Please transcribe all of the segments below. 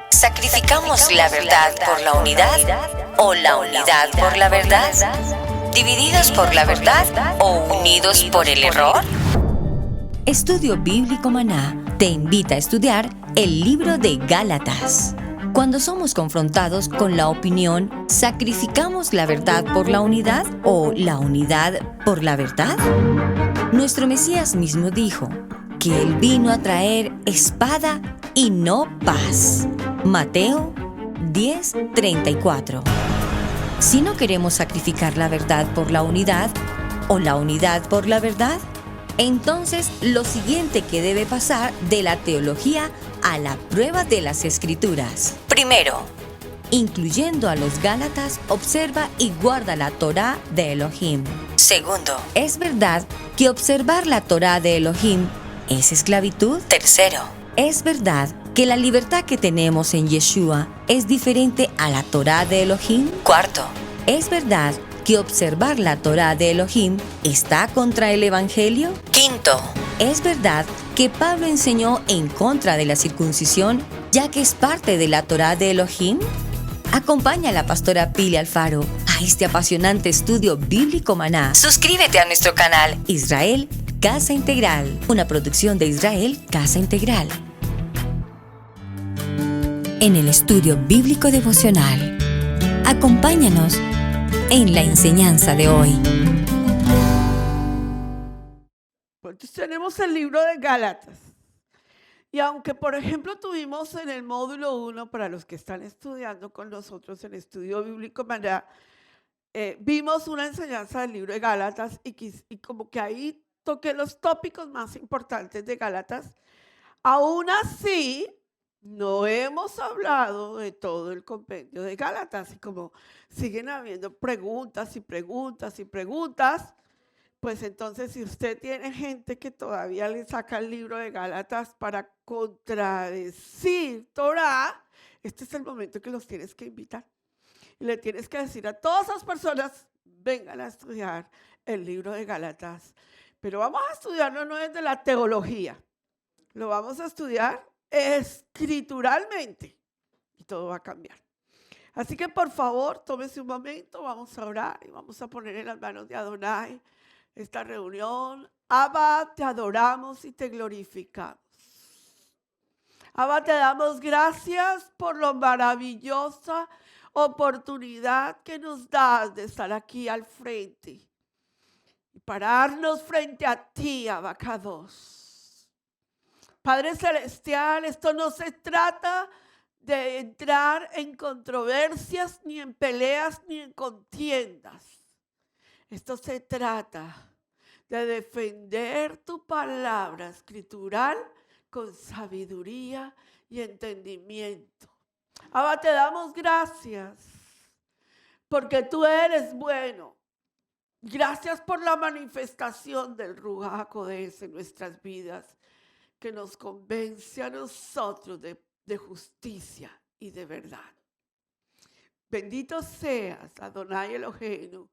¿Sacrificamos la verdad por la unidad o la unidad por la verdad? ¿Divididos por la verdad o unidos por el error? Estudio Bíblico Maná te invita a estudiar el libro de Gálatas. Cuando somos confrontados con la opinión, ¿sacrificamos la verdad por la unidad o la unidad por la verdad? Nuestro Mesías mismo dijo que Él vino a traer espada y no paz. Mateo 10:34. Si no queremos sacrificar la verdad por la unidad o la unidad por la verdad, entonces lo siguiente que debe pasar de la teología a la prueba de las Escrituras. Primero, incluyendo a los Gálatas, observa y guarda la Torá de Elohim. Segundo, ¿es verdad que observar la Torá de Elohim es esclavitud? Tercero, ¿es verdad que la libertad que tenemos en Yeshua es diferente a la Torá de Elohim? Cuarto, ¿es verdad que observar la Torá de Elohim está contra el Evangelio? Quinto, ¿es verdad que Pablo enseñó en contra de la circuncisión, ya que es parte de la Torá de Elohim? Acompaña a la pastora Pili Alfaro a este apasionante estudio bíblico Maná. Suscríbete a nuestro canal Israel Casa Integral, una producción de Israel Casa Integral. En el estudio bíblico devocional, acompáñanos en la enseñanza de hoy. Pues tenemos el libro de Gálatas. Y aunque, por ejemplo, tuvimos en el módulo 1, para los que están estudiando con nosotros en Estudio Bíblico Maná, vimos una enseñanza del libro de Gálatas y como que ahí toqué los tópicos más importantes de Gálatas. Aún así, no hemos hablado de todo el compendio de Gálatas, y como siguen habiendo preguntas y preguntas y preguntas, pues entonces si usted tiene gente que todavía le saca el libro de Gálatas para contradecir Torá, este es el momento que los tienes que invitar. Y le tienes que decir a todas esas personas, vengan a estudiar el libro de Gálatas. Pero vamos a estudiarlo no desde la teología, lo vamos a estudiar escrituralmente y todo va a cambiar. Así que por favor, tómese un momento, vamos a orar y vamos a poner en las manos de Adonai esta reunión. Abba, te adoramos y te glorificamos. Abba, te damos gracias por lo maravillosa oportunidad que nos das de estar aquí al frente y pararnos frente a ti, Abacados. Padre Celestial, esto no se trata de entrar en controversias, ni en peleas, ni en contiendas. Esto se trata de defender tu palabra escritural con sabiduría y entendimiento. Abba, te damos gracias porque tú eres bueno. Gracias por la manifestación del Ruach HaKodesh en nuestras vidas, que nos convence a nosotros de justicia y de verdad. Bendito seas, Adonai Eloheinu,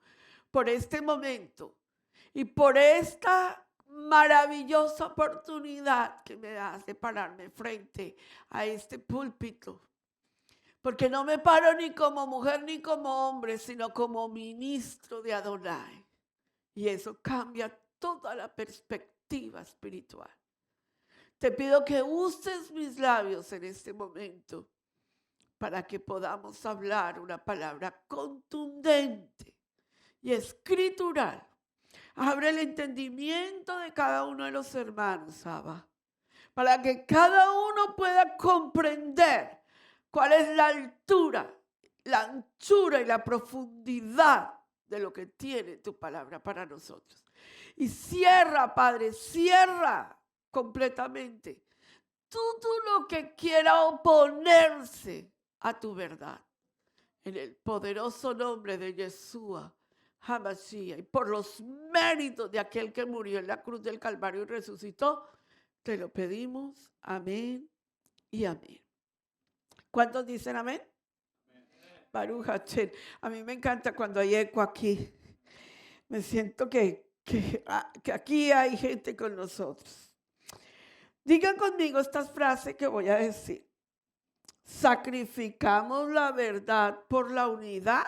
por este momento y por esta maravillosa oportunidad que me das de pararme frente a este púlpito. Porque no me paro ni como mujer ni como hombre, sino como ministro de Adonai. Y eso cambia toda la perspectiva espiritual. Te pido que uses mis labios en este momento para que podamos hablar una palabra contundente y escritural. Abre el entendimiento de cada uno de los hermanos, Abba, para que cada uno pueda comprender cuál es la altura, la anchura y la profundidad de lo que tiene tu palabra para nosotros. Y cierra, Padre, cierra completamente todo lo que quiera oponerse a tu verdad. En el poderoso nombre de Yeshua HaMashiach, y por los méritos de aquel que murió en la cruz del Calvario y resucitó, te lo pedimos. Amén y amén. ¿Cuántos dicen amén? Baruch Hashem. A mí me encanta cuando hay eco aquí. Me siento que aquí hay gente con nosotros. Digan conmigo estas frases que voy a decir. ¿Sacrificamos la verdad por la unidad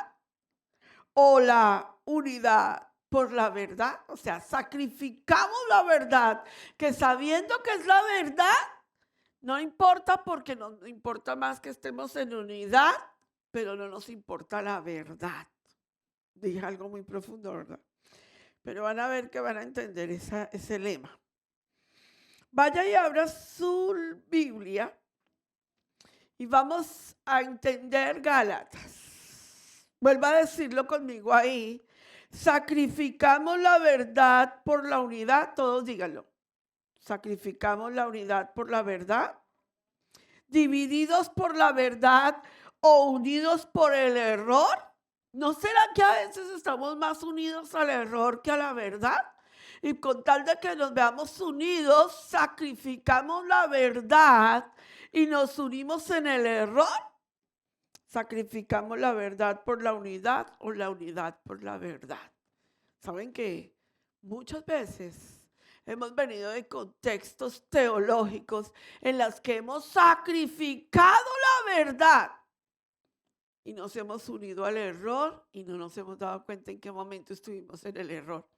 o la unidad por la verdad? O sea, sacrificamos la verdad, que sabiendo que es la verdad, no importa porque nos importa más que estemos en unidad, pero no nos importa la verdad. Dije algo muy profundo, ¿verdad? Pero van a ver que van a entender ese lema. Vaya y abra su Biblia y vamos a entender Gálatas. Vuelva a decirlo conmigo ahí. Sacrificamos la verdad por la unidad. Todos díganlo. Sacrificamos la unidad por la verdad. Divididos por la verdad o unidos por el error. ¿No será que a veces estamos más unidos al error que a la verdad? Y con tal de que nos veamos unidos, sacrificamos la verdad y nos unimos en el error. Sacrificamos la verdad por la unidad o la unidad por la verdad. ¿Saben que muchas veces hemos venido de contextos teológicos en los que hemos sacrificado la verdad y nos hemos unido al error y no nos hemos dado cuenta en qué momento estuvimos en el error?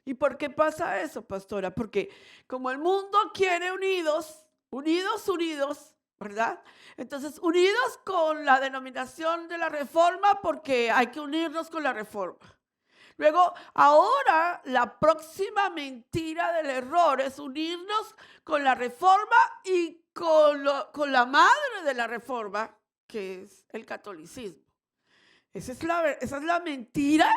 ¿Y por qué pasa eso, pastora? Porque como el mundo quiere unidos, ¿verdad? Entonces, unidos con la denominación de la Reforma, porque hay que unirnos con la Reforma. Luego, ahora, la próxima mentira del error es unirnos con la Reforma y con la madre de la Reforma, que es el catolicismo. Esa es la mentira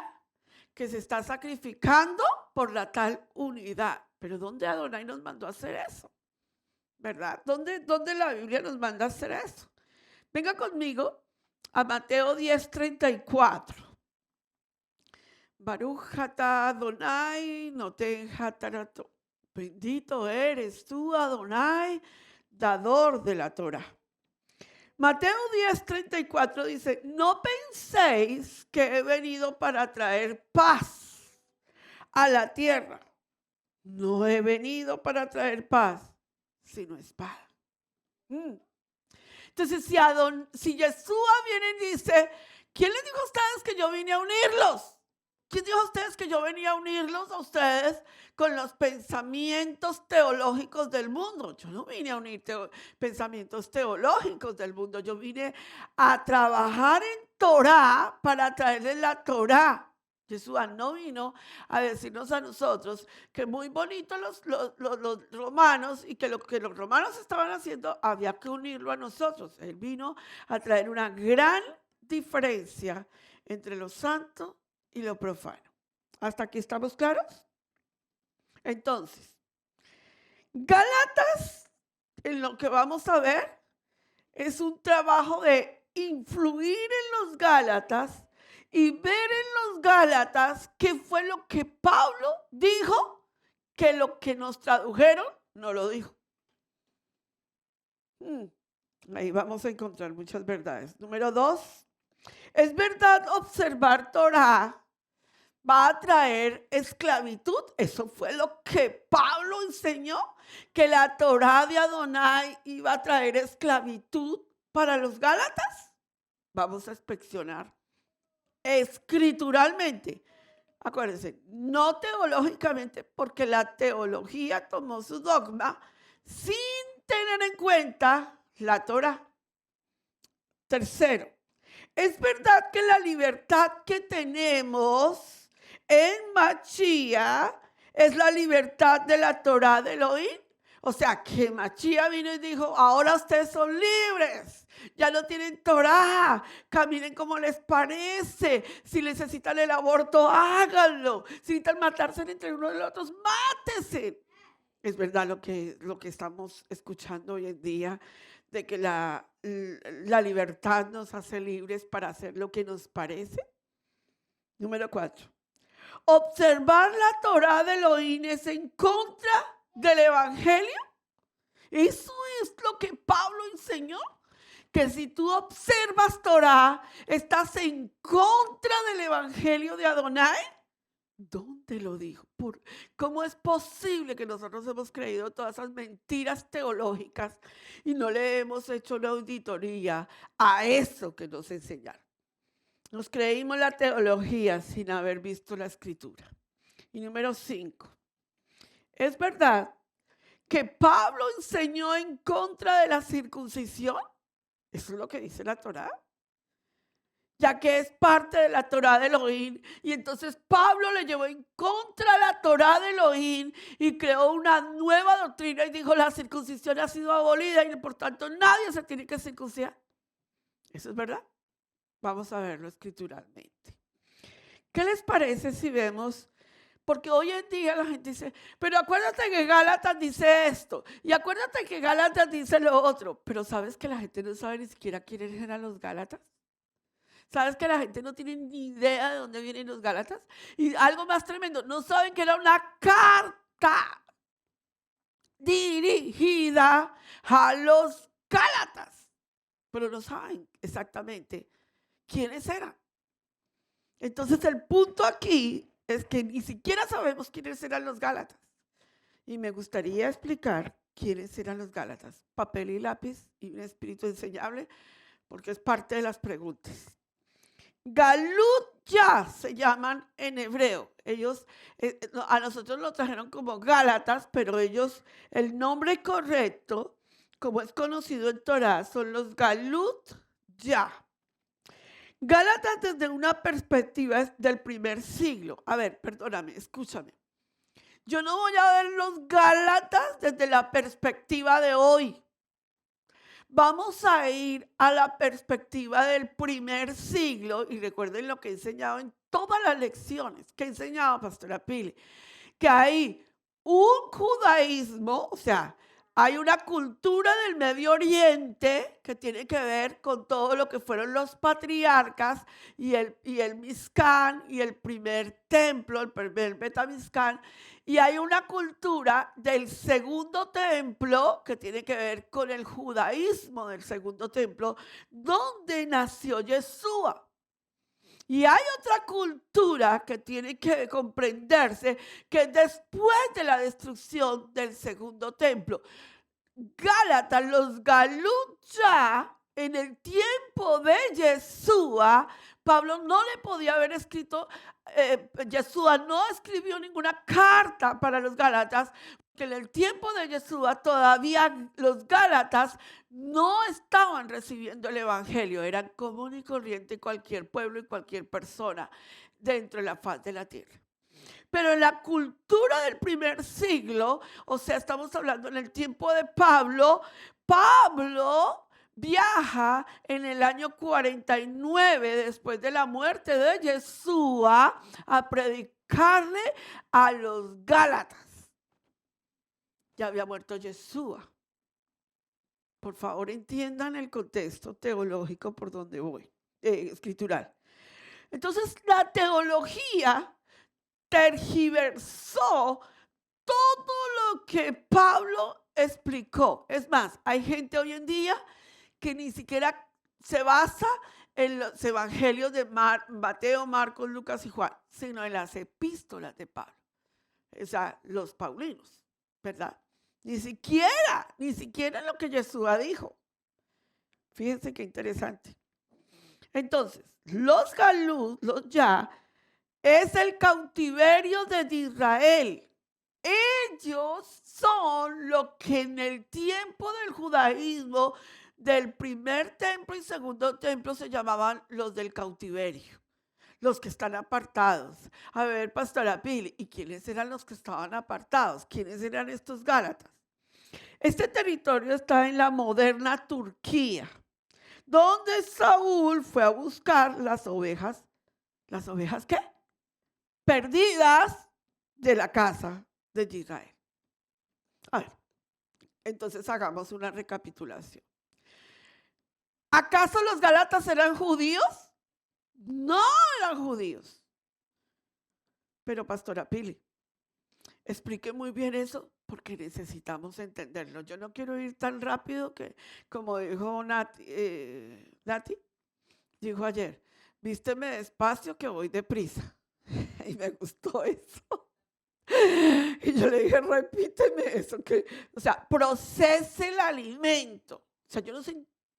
que se está sacrificando por la tal unidad. Pero ¿dónde Adonai nos mandó a hacer eso? ¿Verdad? ¿Dónde la Biblia nos manda a hacer eso? Venga conmigo a Mateo 10:34. Baruch atah Adonai noten hatarato. Bendito eres tú, Adonai, dador de la Torah. Mateo 10:34 dice: no penséis que he venido para traer paz a la tierra. No he venido para traer paz, sino espada. Entonces, si Yeshua viene y dice: ¿quién les dijo a ustedes que yo vine a unirlos? ¿Quién dijo a ustedes que yo venía a unirlos a ustedes con los pensamientos teológicos del mundo? Yo no vine a unir pensamientos teológicos del mundo. Yo vine a trabajar en Torah para traerles la Torah. Yeshua no vino a decirnos a nosotros que muy bonitos los romanos y que lo que los romanos estaban haciendo había que unirlo a nosotros. Él vino a traer una gran diferencia entre lo santo y lo profano. ¿Hasta aquí estamos claros? Entonces, Gálatas, en lo que vamos a ver, es un trabajo de influir en los Gálatas y ver en los Gálatas qué fue lo que Pablo dijo, que lo que nos tradujeron no lo dijo. Ahí vamos a encontrar muchas verdades. Número 2, es verdad observar Torah va a traer esclavitud. Eso fue lo que Pablo enseñó, que la Torah de Adonai iba a traer esclavitud para los Gálatas. Vamos a inspeccionar escrituralmente. Acuérdense, no teológicamente, porque la teología tomó su dogma sin tener en cuenta la Torah. Tercero, es verdad que la libertad que tenemos en Mashiach es la libertad de la Torah de Elohim. O sea, que Mashiach vino y dijo: ahora ustedes son libres, ya no tienen Torah, caminen como les parece. Si necesitan el aborto, háganlo. Si necesitan matarse entre unos y los otros, mátense. Es verdad lo que estamos escuchando hoy en día, de que la libertad nos hace libres para hacer lo que nos parece. Número 4. Observar la Torah de Elohim es en contra del Evangelio. Eso es lo que Pablo enseñó, que si tú observas Torah, estás en contra del Evangelio de Adonai. ¿Dónde lo dijo? ¿Cómo es posible que nosotros hemos creído todas esas mentiras teológicas y no le hemos hecho una auditoría a eso que nos enseñaron? Nos creímos la teología sin haber visto la escritura. Y número 5, ¿es verdad que Pablo enseñó en contra de la circuncisión? Eso es lo que dice la Torá, ya que es parte de la Torá de Elohim. Y entonces Pablo le llevó en contra la Torá de Elohim y creó una nueva doctrina y dijo: la circuncisión ha sido abolida y por tanto nadie se tiene que circuncidar. ¿Eso es verdad? Vamos a verlo escrituralmente. ¿Qué les parece si vemos? Porque hoy en día la gente dice: pero acuérdate que Gálatas dice esto, y acuérdate que Gálatas dice lo otro. Pero ¿sabes que la gente no sabe ni siquiera quiénes eran los Gálatas? ¿Sabes que la gente no tiene ni idea de dónde vienen los Gálatas? Y algo más tremendo, no saben que era una carta dirigida a los Gálatas, pero no saben exactamente quiénes eran. Entonces el punto aquí es que ni siquiera sabemos quiénes eran los Gálatas. Y me gustaría explicar quiénes eran los Gálatas. Papel y lápiz y un espíritu enseñable, porque es parte de las preguntas. Galut ya se llaman en hebreo. Ellos, a nosotros lo trajeron como Gálatas, pero ellos, el nombre correcto, como es conocido en Torá, son los Galut ya. Gálatas desde una perspectiva del primer siglo. A ver, perdóname, escúchame. Yo no voy a ver los Gálatas desde la perspectiva de hoy. Vamos a ir a la perspectiva del primer siglo, y recuerden lo que he enseñado en todas las lecciones que he enseñado, Pastora Pili, que hay un judaísmo, o sea, hay una cultura del Medio Oriente que tiene que ver con todo lo que fueron los patriarcas y el Mizcán y el primer templo, el primer Betamizcán. Y hay una cultura del segundo templo que tiene que ver con el judaísmo del segundo templo, donde nació Yeshua. Y hay otra cultura que tiene que comprenderse, que después de la destrucción del segundo templo, Gálatas, los Galut ya, en el tiempo de Yeshua, Pablo no le podía haber escrito, Yeshua no escribió ninguna carta para los Gálatas, porque en el tiempo de Yeshua todavía los Gálatas no estaban recibiendo el evangelio, eran común y corriente cualquier pueblo y cualquier persona dentro de la faz de la tierra. Pero en la cultura del primer siglo, o sea, estamos hablando en el tiempo de Pablo, Pablo viaja en el año 49 después de la muerte de Yeshua a predicarle a los Gálatas. Ya había muerto Yeshua. Por favor, entiendan el contexto teológico por donde voy, escritural. Entonces, la teología tergiversó todo lo que Pablo explicó. Es más, hay gente hoy en día que ni siquiera se basa en los evangelios de Mateo, Marcos, Lucas y Juan, sino en las epístolas de Pablo. O sea, los paulinos, ¿verdad? Ni siquiera lo que Yeshua dijo. Fíjense qué interesante. Entonces, los Galut, los ya, es el cautiverio de Israel. Ellos son lo que en el tiempo del judaísmo, del primer templo y segundo templo, se llamaban los del cautiverio, los que están apartados. A ver, Pastora Pili, ¿y quiénes eran los que estaban apartados? ¿Quiénes eran estos Gálatas? Este territorio está en la moderna Turquía, donde Saúl fue a buscar las ovejas. ¿Las ovejas qué? Perdidas de la casa de Israel. A ver, entonces hagamos una recapitulación. ¿Acaso los Gálatas eran judíos? No eran judíos. Pero Pastora Pili, explique muy bien eso porque necesitamos entenderlo. Yo no quiero ir tan rápido que, como dijo Nati, dijo ayer, vísteme despacio que voy deprisa. Y me gustó eso. Y yo le dije, repíteme eso, o sea, procese el alimento. O sea, yo no sé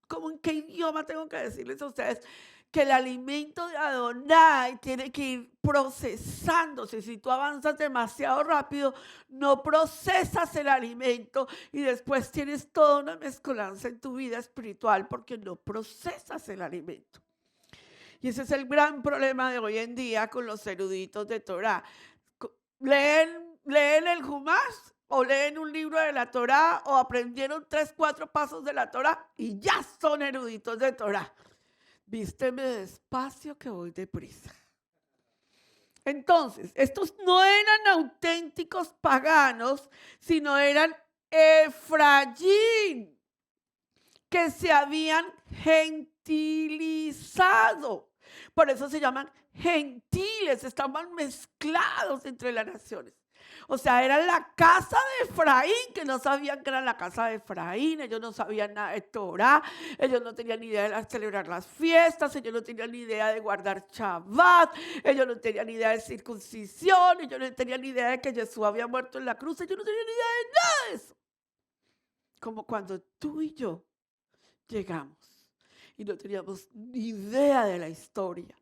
cómo, en qué idioma tengo que decirles a ustedes que el alimento de Adonai tiene que ir procesándose. Si tú avanzas demasiado rápido, no procesas el alimento y después tienes toda una mezcolanza en tu vida espiritual porque no procesas el alimento. Y ese es el gran problema de hoy en día con los eruditos de Torah. Leen el Jumás o leen un libro de la Torah o aprendieron 3, 4 pasos de la Torah y ya son eruditos de Torah. Vísteme despacio que voy deprisa. Entonces, estos no eran auténticos paganos, sino eran Efraín, que se habían gentilizado. Por eso se llaman gentiles, estaban mezclados entre las naciones. O sea, era la casa de Efraín, que no sabían que era la casa de Efraín, ellos no sabían nada de Torah, ellos no tenían ni idea de celebrar las fiestas, ellos no tenían ni idea de guardar Shabbat, ellos no tenían ni idea de circuncisión, ellos no tenían ni idea de que Jesús había muerto en la cruz, ellos no tenían ni idea de nada de eso. Como cuando tú y yo llegamos y no teníamos ni idea de la historia.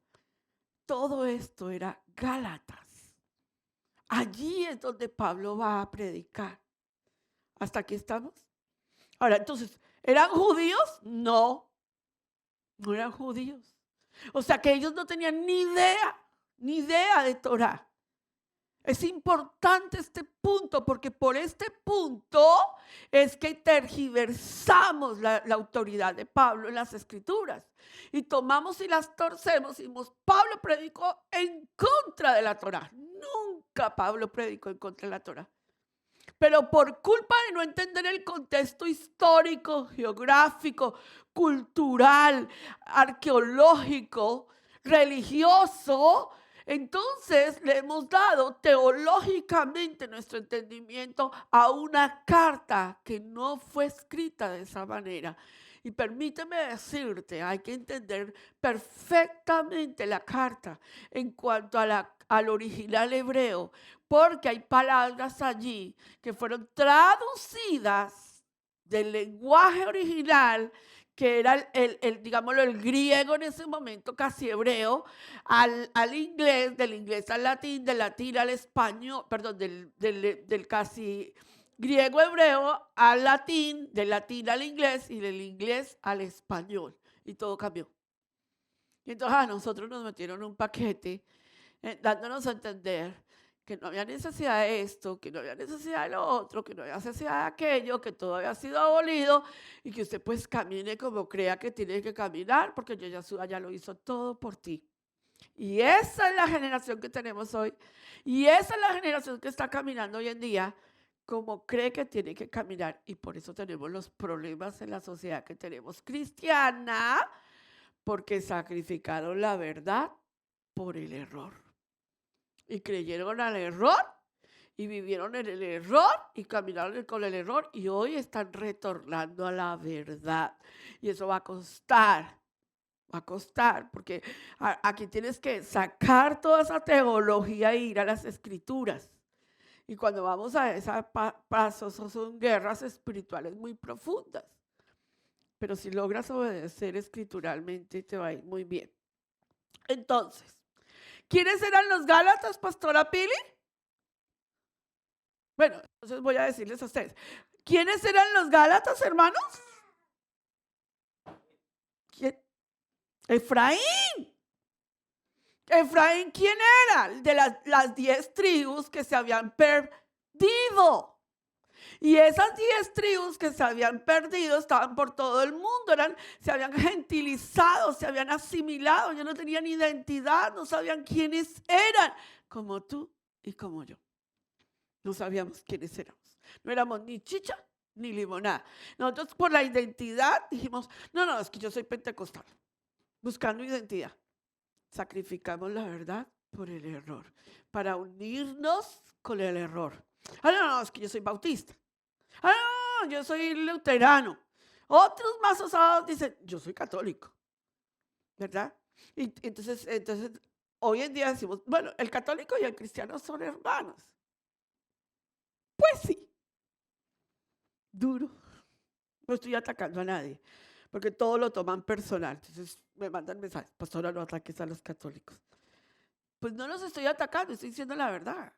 Todo esto era Gálatas. Allí es donde Pablo va a predicar. ¿Hasta aquí estamos? Ahora, entonces, ¿eran judíos? No, no eran judíos. O sea que ellos no tenían ni idea de Torah. Es importante este punto porque por este punto es que tergiversamos la autoridad de Pablo en las Escrituras y tomamos y las torcemos y decimos, Pablo predicó en contra de la Torah. Nunca Pablo predicó en contra de la Torah. Pero por culpa de no entender el contexto histórico, geográfico, cultural, arqueológico, religioso, entonces le hemos dado teológicamente nuestro entendimiento a una carta que no fue escrita de esa manera. Y permíteme decirte, hay que entender perfectamente la carta en cuanto a al original hebreo, porque hay palabras allí que fueron traducidas del lenguaje original, que era digámoslo, el griego en ese momento, casi hebreo, al inglés, del inglés al latín, del latín al español, perdón, del casi griego hebreo al latín, del latín al inglés y del inglés al español. Y todo cambió. Y entonces a nosotros nos metieron un paquete dándonos a entender que no había necesidad de esto, que no había necesidad de lo otro, que no había necesidad de aquello, que todo había sido abolido y que usted pues camine como crea que tiene que caminar porque Yeshua ya lo hizo todo por ti. Y esa es la generación que tenemos hoy y esa es la generación que está caminando hoy en día como cree que tiene que caminar y por eso tenemos los problemas en la sociedad que tenemos cristiana porque sacrificaron la verdad por el error. Y creyeron al error y vivieron en el error y caminaron con el error y hoy están retornando a la verdad. Y eso va a costar, porque aquí tienes que sacar toda esa teología e ir a las escrituras. Y cuando vamos a esos pasos, son guerras espirituales muy profundas. Pero si logras obedecer escrituralmente, te va a ir muy bien. Entonces, ¿quiénes eran los Gálatas, Pastora Pili? Bueno, entonces voy a decirles a ustedes. ¿Quiénes eran los Gálatas, hermanos? ¿Quién? Efraín. ¿Efraín quién era? De las 10 tribus que se habían perdido. Y esas 10 tribus que se habían perdido estaban por todo el mundo, se habían gentilizado, se habían asimilado, ya no tenían identidad, no sabían quiénes eran, como tú y como yo. No sabíamos quiénes éramos. No éramos ni chicha ni limonada. Nosotros por la identidad dijimos, no, es que yo soy pentecostal, buscando identidad. Sacrificamos la verdad por el error, para unirnos con el error. No, es que yo soy bautista. No, yo soy luterano. Otros más osados dicen, yo soy católico, ¿verdad? Y entonces hoy en día decimos, bueno, el católico y el cristiano son hermanos. Pues sí, duro. No estoy atacando a nadie, porque todo lo toman personal. Entonces me mandan mensajes, pastora, no ataques a los católicos. Pues no los estoy atacando, estoy diciendo la verdad.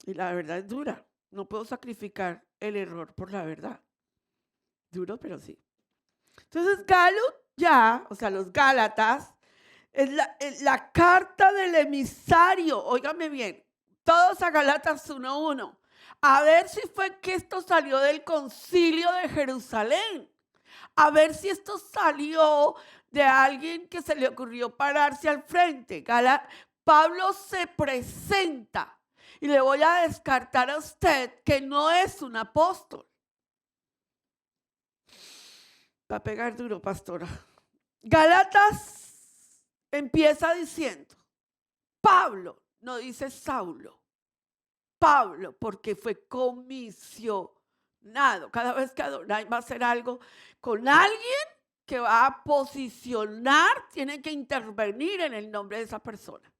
Y la verdad es dura. No puedo sacrificar el error por la verdad. Duro, pero sí. Entonces, o sea, los Gálatas, es la carta del emisario. Óigame bien, todos a Gálatas 1:1. A ver si fue que esto salió del concilio de Jerusalén. A ver si esto salió de alguien que se le ocurrió pararse al frente. Pablo se presenta y le voy a descartar a usted que no es un apóstol. Va a pegar duro, pastora. Gálatas empieza diciendo, Pablo, no dice Saulo. Pablo, porque fue comisionado. Cada vez que Adonai va a hacer algo con alguien que va a posicionar, tiene que intervenir en el nombre de esa persona.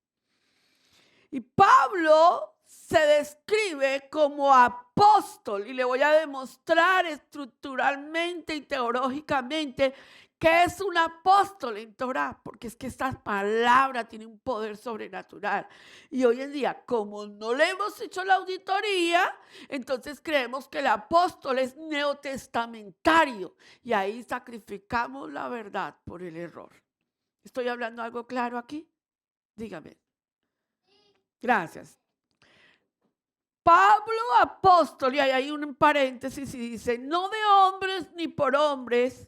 Y Pablo se describe como apóstol y le voy a demostrar estructuralmente y teológicamente que es un apóstol en Torah, porque es que esta palabra tiene un poder sobrenatural. Y hoy en día, como no le hemos hecho la auditoría, entonces creemos que el apóstol es neotestamentario y ahí sacrificamos la verdad por el error. ¿Estoy hablando algo claro aquí? Dígame. Gracias. Pablo apóstol, y ahí hay un paréntesis y dice, no de hombres ni por hombres,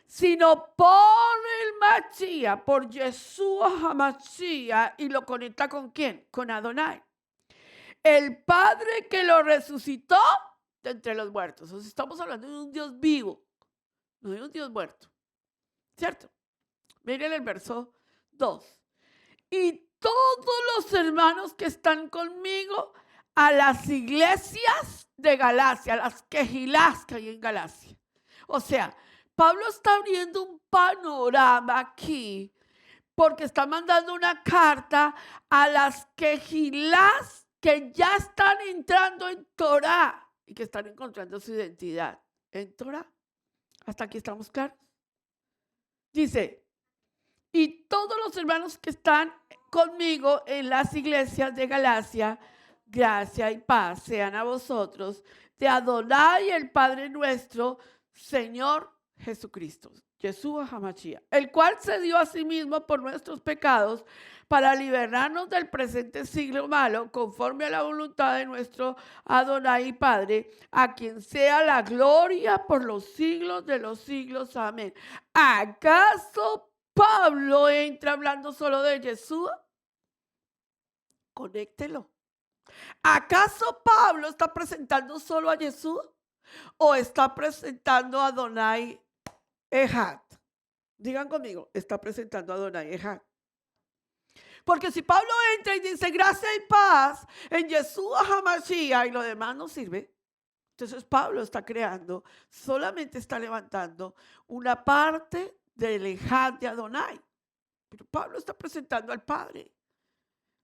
sino por el Mashiach, por Yeshua HaMashiach, y lo conecta ¿con quién? Con Adonai. El Padre que lo resucitó de entre los muertos. O sea, estamos hablando de un Dios vivo, no de un Dios muerto. ¿Cierto? Miren el verso 2. Y todos los hermanos que están conmigo a las iglesias de Galacia, las quejilás que hay en Galacia. O sea, Pablo está abriendo un panorama aquí porque está mandando una carta a las quejilás que ya están entrando en Torah y que están encontrando su identidad en Torah. ¿Hasta aquí estamos claros? Dice, y todos los hermanos que están conmigo en las iglesias de Galacia, gracia y paz sean a vosotros, de Adonai el Padre nuestro, Señor Jesucristo, Yeshua HaMashiach, el cual se dio a sí mismo por nuestros pecados para liberarnos del presente siglo malo, conforme a la voluntad de nuestro Adonai y Padre, a quien sea la gloria por los siglos de los siglos. Amén. ¿Acaso Pablo entra hablando solo de Yeshua? Conéctelo. ¿Acaso Pablo está presentando solo a Yeshua? ¿O está presentando a Adonai Ejad? Digan conmigo, está presentando a Adonai Ejad. Porque si Pablo entra y dice gracia y paz en Yeshua HaMashiach y lo demás no sirve, entonces Pablo está creando, solamente está levantando una parte del Ejad de Adonai. Pero Pablo está presentando al Padre.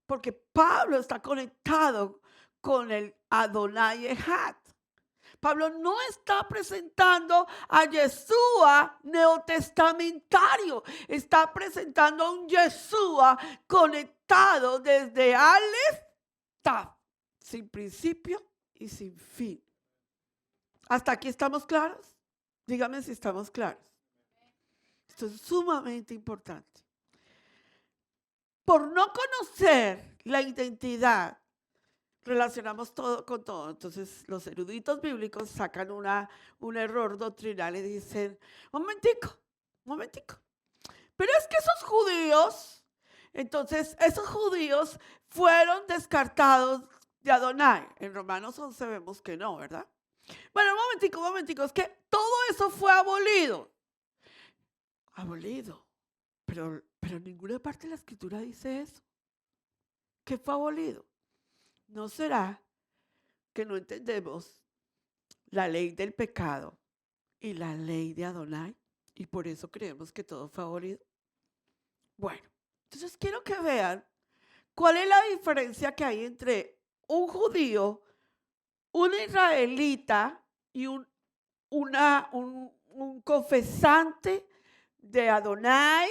Porque Pablo está conectado con el Adonai Ejad. Pablo no está presentando a Yeshua neotestamentario, está presentando a un Yeshua conectado desde Aleph Tav, sin principio y sin fin. ¿Hasta aquí estamos claros? Dígame si estamos claros. Esto es sumamente importante. Por no conocer la identidad, relacionamos todo con todo. Entonces, los eruditos bíblicos sacan un error doctrinal y dicen, momentico. Pero es que esos judíos fueron descartados de Adonai. En Romanos 11 vemos que no, ¿verdad? Bueno, momentico, es que todo eso fue abolido. Pero en ninguna parte de la escritura dice eso. ¿Qué fue abolido? ¿No será que no entendemos la ley del pecado y la ley de Adonai? Y por eso creemos que todo fue abolido. Bueno, Entonces quiero que vean cuál es la diferencia que hay entre un judío, un israelita y un confesante de Adonai,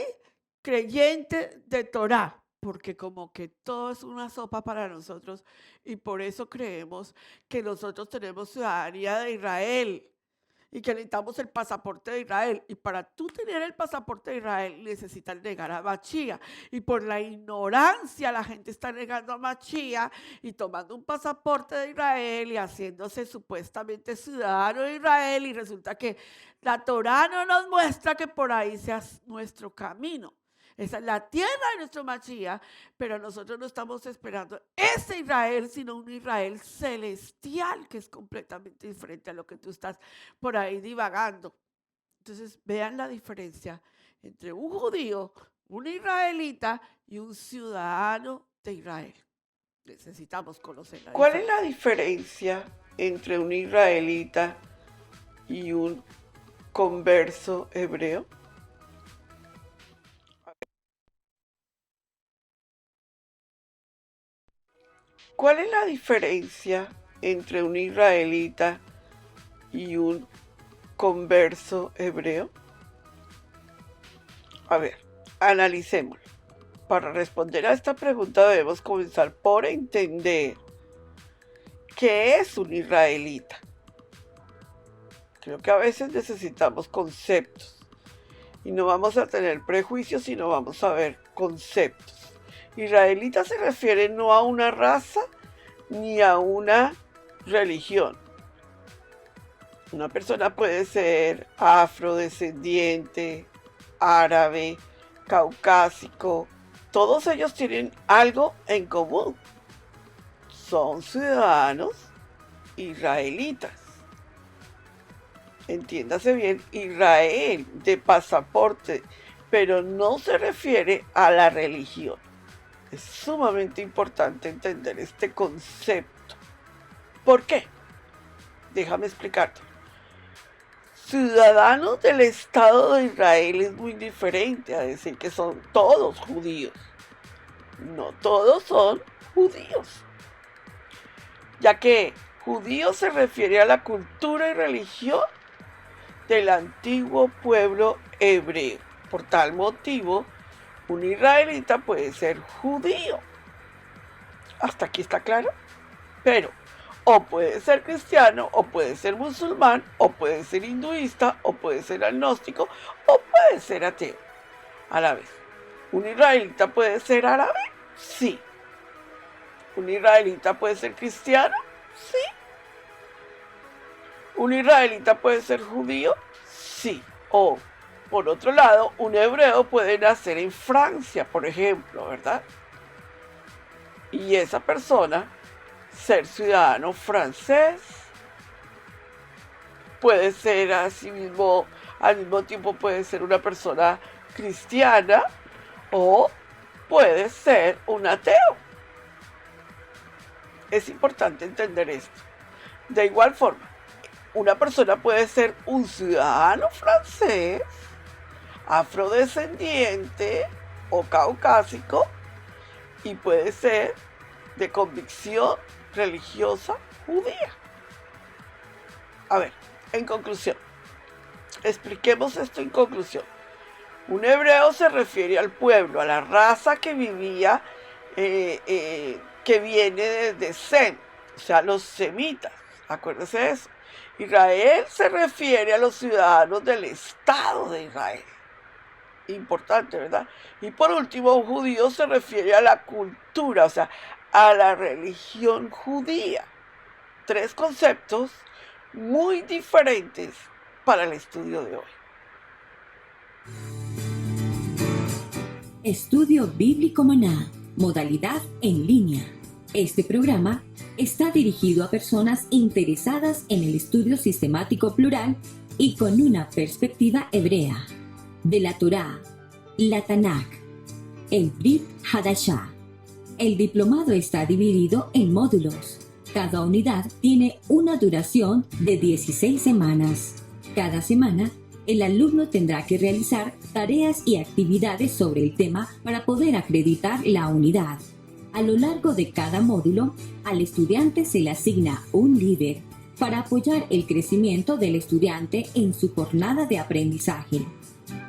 creyente de Torah, porque como que todo es una sopa para nosotros y por eso creemos que nosotros tenemos ciudadanía de Israel y que necesitamos el pasaporte de Israel. Y para tú tener el pasaporte de Israel necesitas negar a Mashiach. Y por la ignorancia la gente está negando a Mashiach y tomando un pasaporte de Israel y haciéndose supuestamente ciudadano de Israel. Y resulta que la Torá no nos muestra que por ahí sea nuestro camino. Esa es la tierra de nuestro Mashiach, pero nosotros no estamos esperando ese Israel, sino un Israel celestial que es completamente diferente a lo que tú estás por ahí divagando. Entonces, vean la diferencia entre un judío, un israelita y un ciudadano de Israel. Necesitamos conocer la diferencia. ¿Cuál es la diferencia entre un israelita y un converso hebreo? ¿Cuál es la diferencia entre un israelita y un converso hebreo? A ver, analicémoslo. Para responder a esta pregunta debemos comenzar por entender qué es un israelita. Creo que a veces necesitamos conceptos y no vamos a tener prejuicios, sino vamos a ver conceptos. Israelita se refiere no a una raza ni a una religión. Una persona puede ser afrodescendiente, árabe, caucásico. Todos ellos tienen algo en común. Son ciudadanos israelitas. Entiéndase bien, Israel de pasaporte, pero no se refiere a la religión. Es sumamente importante entender este concepto. ¿Por qué? Déjame explicarte. Ciudadanos del Estado de Israel es muy diferente a decir que son todos judíos. No todos son judíos. Ya que judío se refiere a la cultura y religión del antiguo pueblo hebreo. Por tal motivo, un israelita puede ser judío. ¿Hasta aquí está claro? Pero o puede ser cristiano, o puede ser musulmán, o puede ser hinduista, o puede ser agnóstico, o puede ser ateo. A la vez, ¿un israelita puede ser árabe? Sí. ¿Un israelita puede ser cristiano? Sí. ¿Un israelita puede ser judío? Sí. O, por otro lado, un hebreo puede nacer en Francia, por ejemplo, ¿verdad? Y esa persona ser ciudadano francés, puede ser al mismo tiempo puede ser una persona cristiana o puede ser un ateo. Es importante entender esto. De igual forma, una persona puede ser un ciudadano francés, afrodescendiente o caucásico y puede ser de convicción religiosa judía. A ver, en conclusión, expliquemos esto en conclusión. Un hebreo se refiere al pueblo, a la raza que vivía, que viene desde Sem, o sea, los semitas, acuérdense de eso. Israel se refiere a los ciudadanos del Estado de Israel. Importante, ¿verdad? Y por último, un judío se refiere a la cultura, o sea, a la religión judía. 3 conceptos muy diferentes para el estudio de hoy. Estudio Bíblico Maná, modalidad en línea. Este programa está dirigido a personas interesadas en el estudio sistemático plural y con una perspectiva hebrea de la Torá, la Tanakh, el Brit Hadashah. El diplomado está dividido en módulos. Cada unidad tiene una duración de 16 semanas. Cada semana El alumno tendrá que realizar tareas y actividades sobre el tema para poder acreditar la unidad. A lo largo de cada módulo, al estudiante se le asigna un líder para apoyar el crecimiento del estudiante en su jornada de aprendizaje.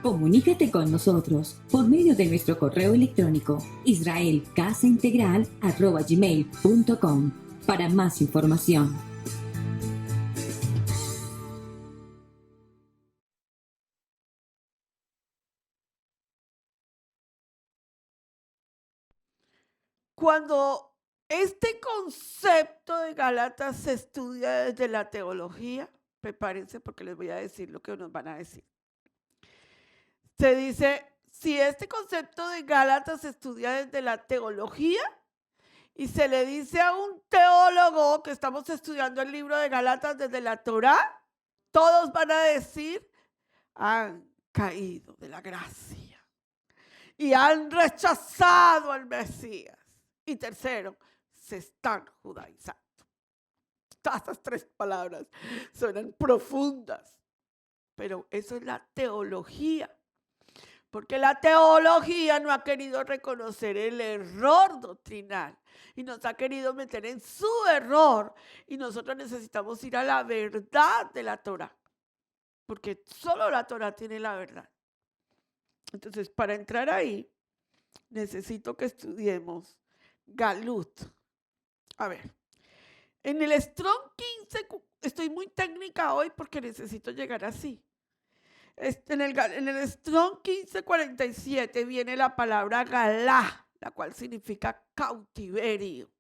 Comunícate con nosotros por medio de nuestro correo electrónico israelcasaintegral@gmail.com para más información. Cuando este concepto de Gálatas se estudia desde la teología, prepárense porque les voy a decir lo que nos van a decir. Se dice, si este concepto de Gálatas se estudia desde la teología y se le dice a un teólogo que estamos estudiando el libro de Gálatas desde la Torá, todos van a decir, han caído de la gracia y han rechazado al Mesías. Y tercero, se están judaizando. Todas estas tres palabras suenan profundas, pero eso es la teología. Porque la teología no ha querido reconocer el error doctrinal y nos ha querido meter en su error. Y nosotros necesitamos ir a la verdad de la Torá, porque solo la Torá tiene la verdad. Entonces, para entrar ahí, necesito que estudiemos Galut. A ver, en el Strong 15, estoy muy técnica hoy porque necesito llegar así. En el Strong 1547 viene la palabra Galá, la cual significa cautiverio.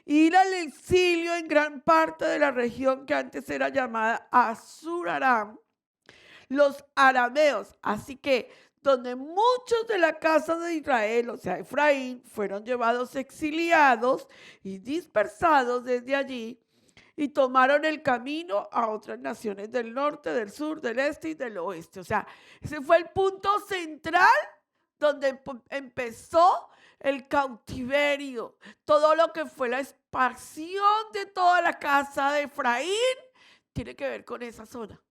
Ir al exilio en gran parte de la región que antes era llamada Asur Aram, los arameos. Así que donde muchos de la casa de Israel, o sea, Efraín, fueron llevados exiliados y dispersados desde allí, y tomaron el camino a otras naciones del norte, del sur, del este y del oeste. O sea, ese fue el punto central donde empezó el cautiverio. Todo lo que fue la expansión de toda la casa de Efraín tiene que ver con esa zona.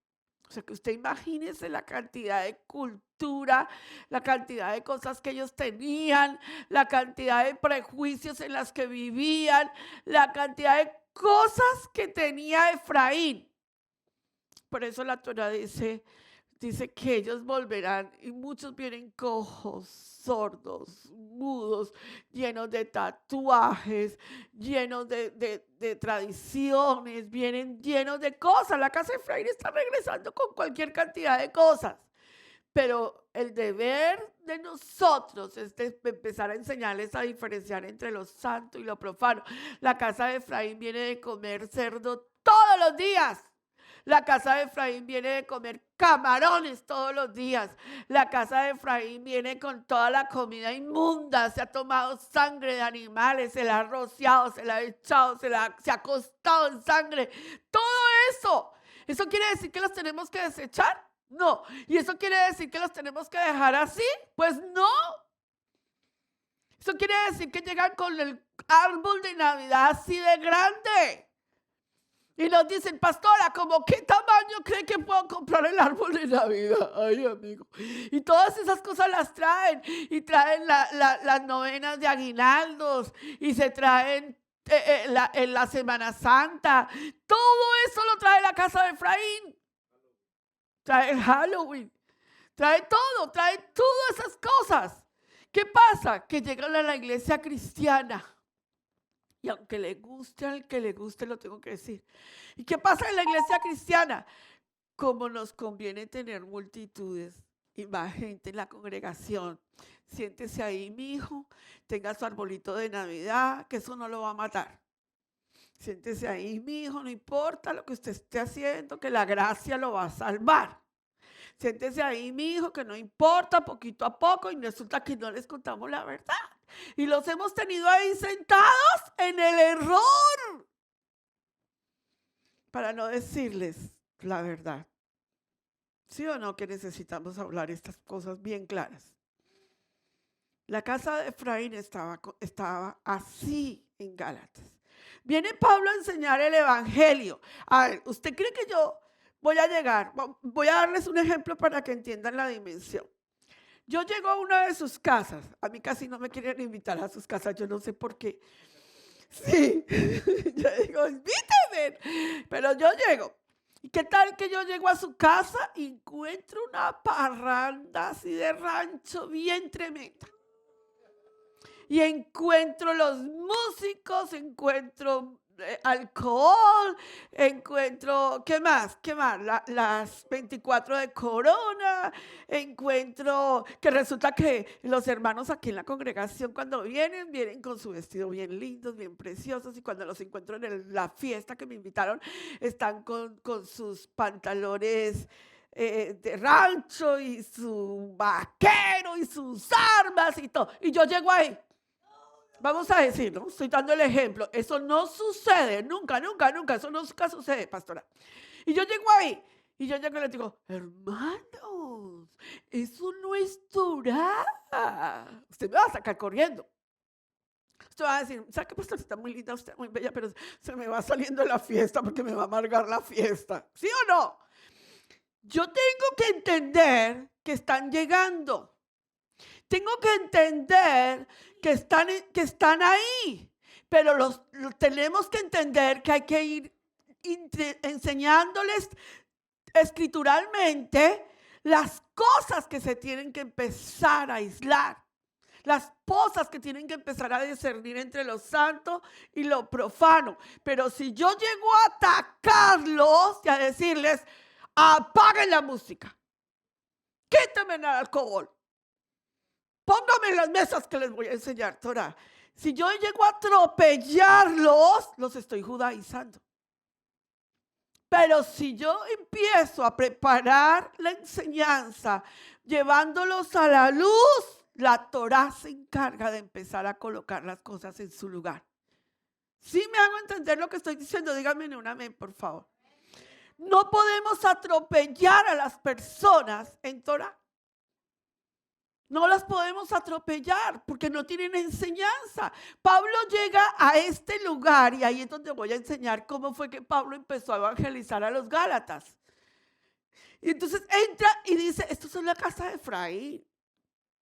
O sea, que usted imagínese la cantidad de cultura, la cantidad de cosas que ellos tenían, la cantidad de prejuicios en las que vivían, la cantidad de cosas que tenía Efraín. Por eso la Torá dice que ellos volverán y muchos vienen cojos, sordos, mudos, llenos de tatuajes, llenos de tradiciones, vienen llenos de cosas. La casa de Efraín está regresando con cualquier cantidad de cosas. Pero el deber de nosotros es de empezar a enseñarles a diferenciar entre lo santo y lo profano. La casa de Efraín viene de comer cerdo todos los días. La casa de Efraín viene de comer camarones todos los días. La casa de Efraín viene con toda la comida inmunda. Se ha tomado sangre de animales, se la ha rociado, se la ha echado, se ha acostado en sangre. Todo eso. ¿Eso quiere decir que los tenemos que desechar? No. ¿Y eso quiere decir que los tenemos que dejar así? Pues no. Eso quiere decir que llegan con el árbol de Navidad así de grande. Y nos dicen, pastora, ¿cómo qué tamaño cree que puedo comprar el árbol de Navidad? Ay, amigo. Y todas esas cosas las traen. Y traen las novenas de aguinaldos. Y se traen en la Semana Santa. Todo eso lo trae la casa de Efraín. Trae el Halloween. Trae todas esas cosas. ¿Qué pasa? Que llegan a la iglesia cristiana. Y aunque le guste al que le guste, lo tengo que decir. ¿Y qué pasa en la iglesia cristiana? Como nos conviene tener multitudes y más gente en la congregación. Siéntese ahí, mi hijo, tenga su arbolito de Navidad, que eso no lo va a matar. Siéntese ahí, mi hijo, no importa lo que usted esté haciendo, que la gracia lo va a salvar. Siéntese ahí, mi hijo, que no importa, poquito a poco, y resulta que no les contamos la verdad. Y los hemos tenido ahí sentados en el error para no decirles la verdad. ¿Sí o no que necesitamos hablar estas cosas bien claras? La casa de Efraín estaba así en Gálatas. Viene Pablo a enseñar el evangelio. A ver, ¿usted cree que yo voy a llegar, voy a darles un ejemplo para que entiendan la dimensión. Yo llego a una de sus casas, a mí casi no me quieren invitar a sus casas, yo no sé por qué. Sí, yo digo, invítame, pero yo llego. ¿Y qué tal que yo llego a su casa y encuentro una parranda así de rancho bien tremenda? Y encuentro los músicos, encuentro alcohol, encuentro, ¿qué más? ¿Qué más? Las 24 de Corona, encuentro que resulta que los hermanos aquí en la congregación cuando vienen con su vestido bien lindos, bien preciosos, y cuando los encuentro en la fiesta que me invitaron, están con sus pantalones de rancho y su vaquero y sus armas y todo. Y yo llego ahí. Vamos a decirlo, estoy dando el ejemplo. Eso no sucede, nunca, nunca, nunca. Eso nunca sucede, pastora. Y yo llego ahí y yo llego y les digo, hermanos, eso no es Torah. Usted me va a sacar corriendo. Usted va a decir, ¿sabe qué, pastor? Está muy linda, usted muy bella, pero se me va saliendo la fiesta porque me va a amargar la fiesta. ¿Sí o no? Yo tengo que entender que están llegando. Tengo que entender que están ahí, pero los tenemos que entender que hay que ir enseñándoles escrituralmente las cosas que se tienen que empezar a aislar, las cosas que tienen que empezar a discernir entre lo santo y lo profano. Pero si yo llego a atacarlos y a decirles, apaguen la música, quítenme el alcohol, póngame en las mesas que les voy a enseñar Torah. Si yo llego a atropellarlos, los estoy judaizando. Pero si yo empiezo a preparar la enseñanza, llevándolos a la luz, la Torah se encarga de empezar a colocar las cosas en su lugar. ¿Sí me hago entender lo que estoy diciendo? Díganme en un amén, por favor. No podemos atropellar a las personas en Torah. No las podemos atropellar porque no tienen enseñanza. Pablo llega a este lugar y ahí es donde voy a enseñar cómo fue que Pablo empezó a evangelizar a los Gálatas. Y entonces entra y dice, estos son la casa de Efraín.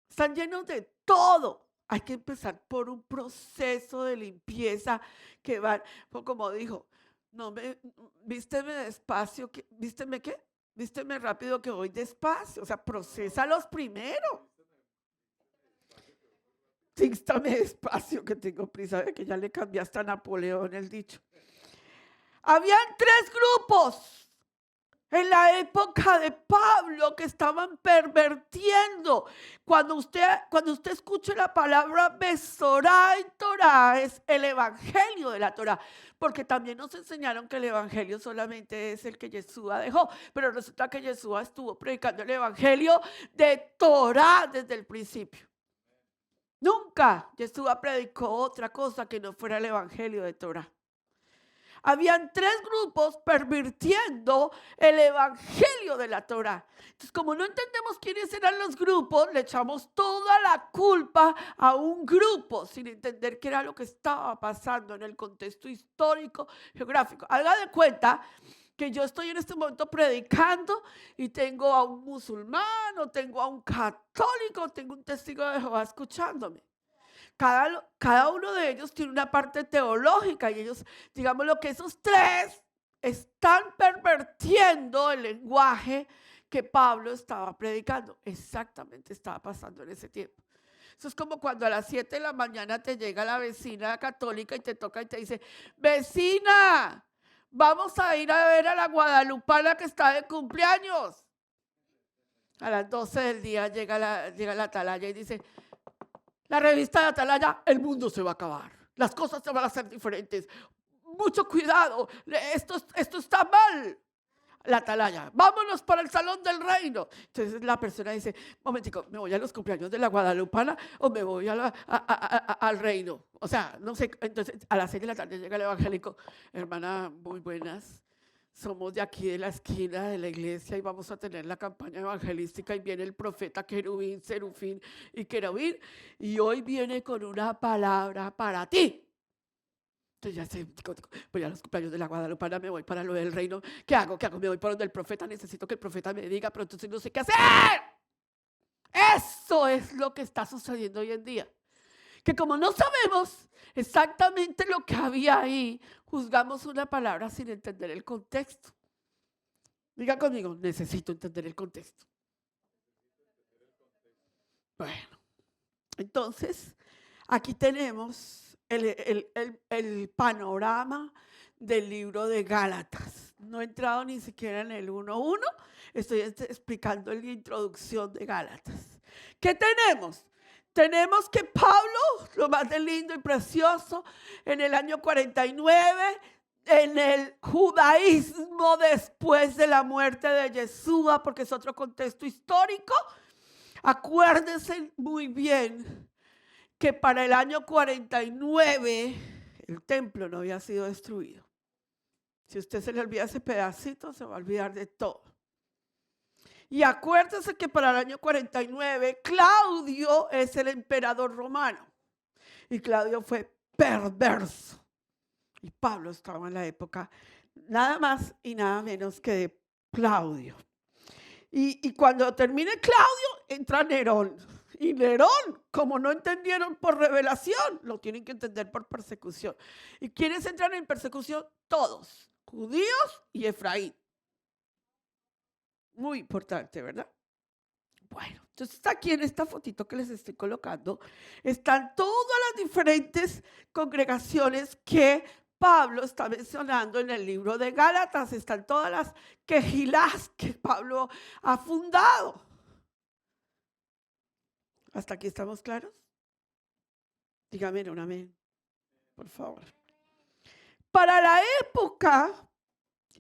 Están llenos de todo. Hay que empezar por un proceso de limpieza que va, como dijo, vísteme despacio, ¿vísteme qué? Vísteme rápido que voy despacio. O sea, procesalos primero. Vístame despacio que tengo prisa, de que ya le cambiaste a Napoleón el dicho. Habían 3 grupos en la época de Pablo que estaban pervirtiendo. Cuando usted escuche la palabra Besorá en Torah, es el evangelio de la Torah, porque también nos enseñaron que el evangelio solamente es el que Yeshua dejó, pero resulta que Yeshua estuvo predicando el evangelio de Torah desde el principio. Nunca Yeshua predicó otra cosa que no fuera el evangelio de Torah. Habían 3 grupos pervirtiendo el evangelio de la Torah. Entonces, como no entendemos quiénes eran los grupos, le echamos toda la culpa a un grupo sin entender qué era lo que estaba pasando en el contexto histórico, geográfico. Haga de cuenta que yo estoy en este momento predicando y tengo a un musulmán, o tengo a un católico, tengo un testigo de Jehová escuchándome. Cada uno de ellos tiene una parte teológica y ellos, digamos lo que esos 3 están pervirtiendo el lenguaje que Pablo estaba predicando. Exactamente estaba pasando en ese tiempo. Eso es como cuando a las 7 de la mañana te llega la vecina católica y te toca y te dice, vecina, vamos a ir a ver a la guadalupana que está de cumpleaños. A las 12 del día llega la atalaya y dice, la revista de Atalaya, el mundo se va a acabar. Las cosas se van a hacer diferentes. Mucho cuidado, esto está mal. La Atalaya, vámonos para el salón del reino. Entonces la persona dice, momentico, ¿me voy a los cumpleaños de la guadalupana o me voy al reino? O sea, no sé. Entonces a las 6 de la tarde llega el evangélico, hermana, muy buenas. Somos de aquí de la esquina de la iglesia y vamos a tener la campaña evangelística y viene el profeta querubín, serufín y querubín y hoy viene con una palabra para ti. Entonces ya sé, voy a los cumpleaños de la Guadalupana, me voy para lo del reino. ¿Qué hago? ¿Qué hago? Me voy para donde el profeta, necesito que el profeta me diga, pero entonces no sé qué hacer. Eso es lo que está sucediendo hoy en día. Que como no sabemos exactamente lo que había ahí, juzgamos una palabra sin entender el contexto. Diga conmigo, necesito entender el contexto. Bueno, entonces, aquí tenemos el panorama del libro de Gálatas. No he entrado ni siquiera en el 1:1, estoy explicando la introducción de Gálatas. ¿Qué tenemos? Tenemos que Pablo, lo más de lindo y precioso, en el año 49, en el judaísmo después de la muerte de Yeshua, porque es otro contexto histórico, acuérdense muy bien que para el año 49 el templo no había sido destruido. Si usted se le olvida ese pedacito, se va a olvidar de todo. Y acuérdense que para el año 49 Claudio es el emperador romano. Y Claudio fue perverso. Y Pablo estaba en la época nada más y nada menos que de Claudio. Y cuando termine Claudio, entra Nerón. Y Nerón, como no entendieron por revelación, lo tienen que entender por persecución. ¿Y quiénes entran en persecución? Todos, judíos y Efraín. Muy importante, ¿verdad? Bueno, entonces aquí en esta fotito que les estoy colocando, están todas las diferentes congregaciones que Pablo está mencionando en el libro de Gálatas. Están todas las quejilás que Pablo ha fundado. ¿Hasta aquí estamos claros? Dígame un amén, por favor. Para la época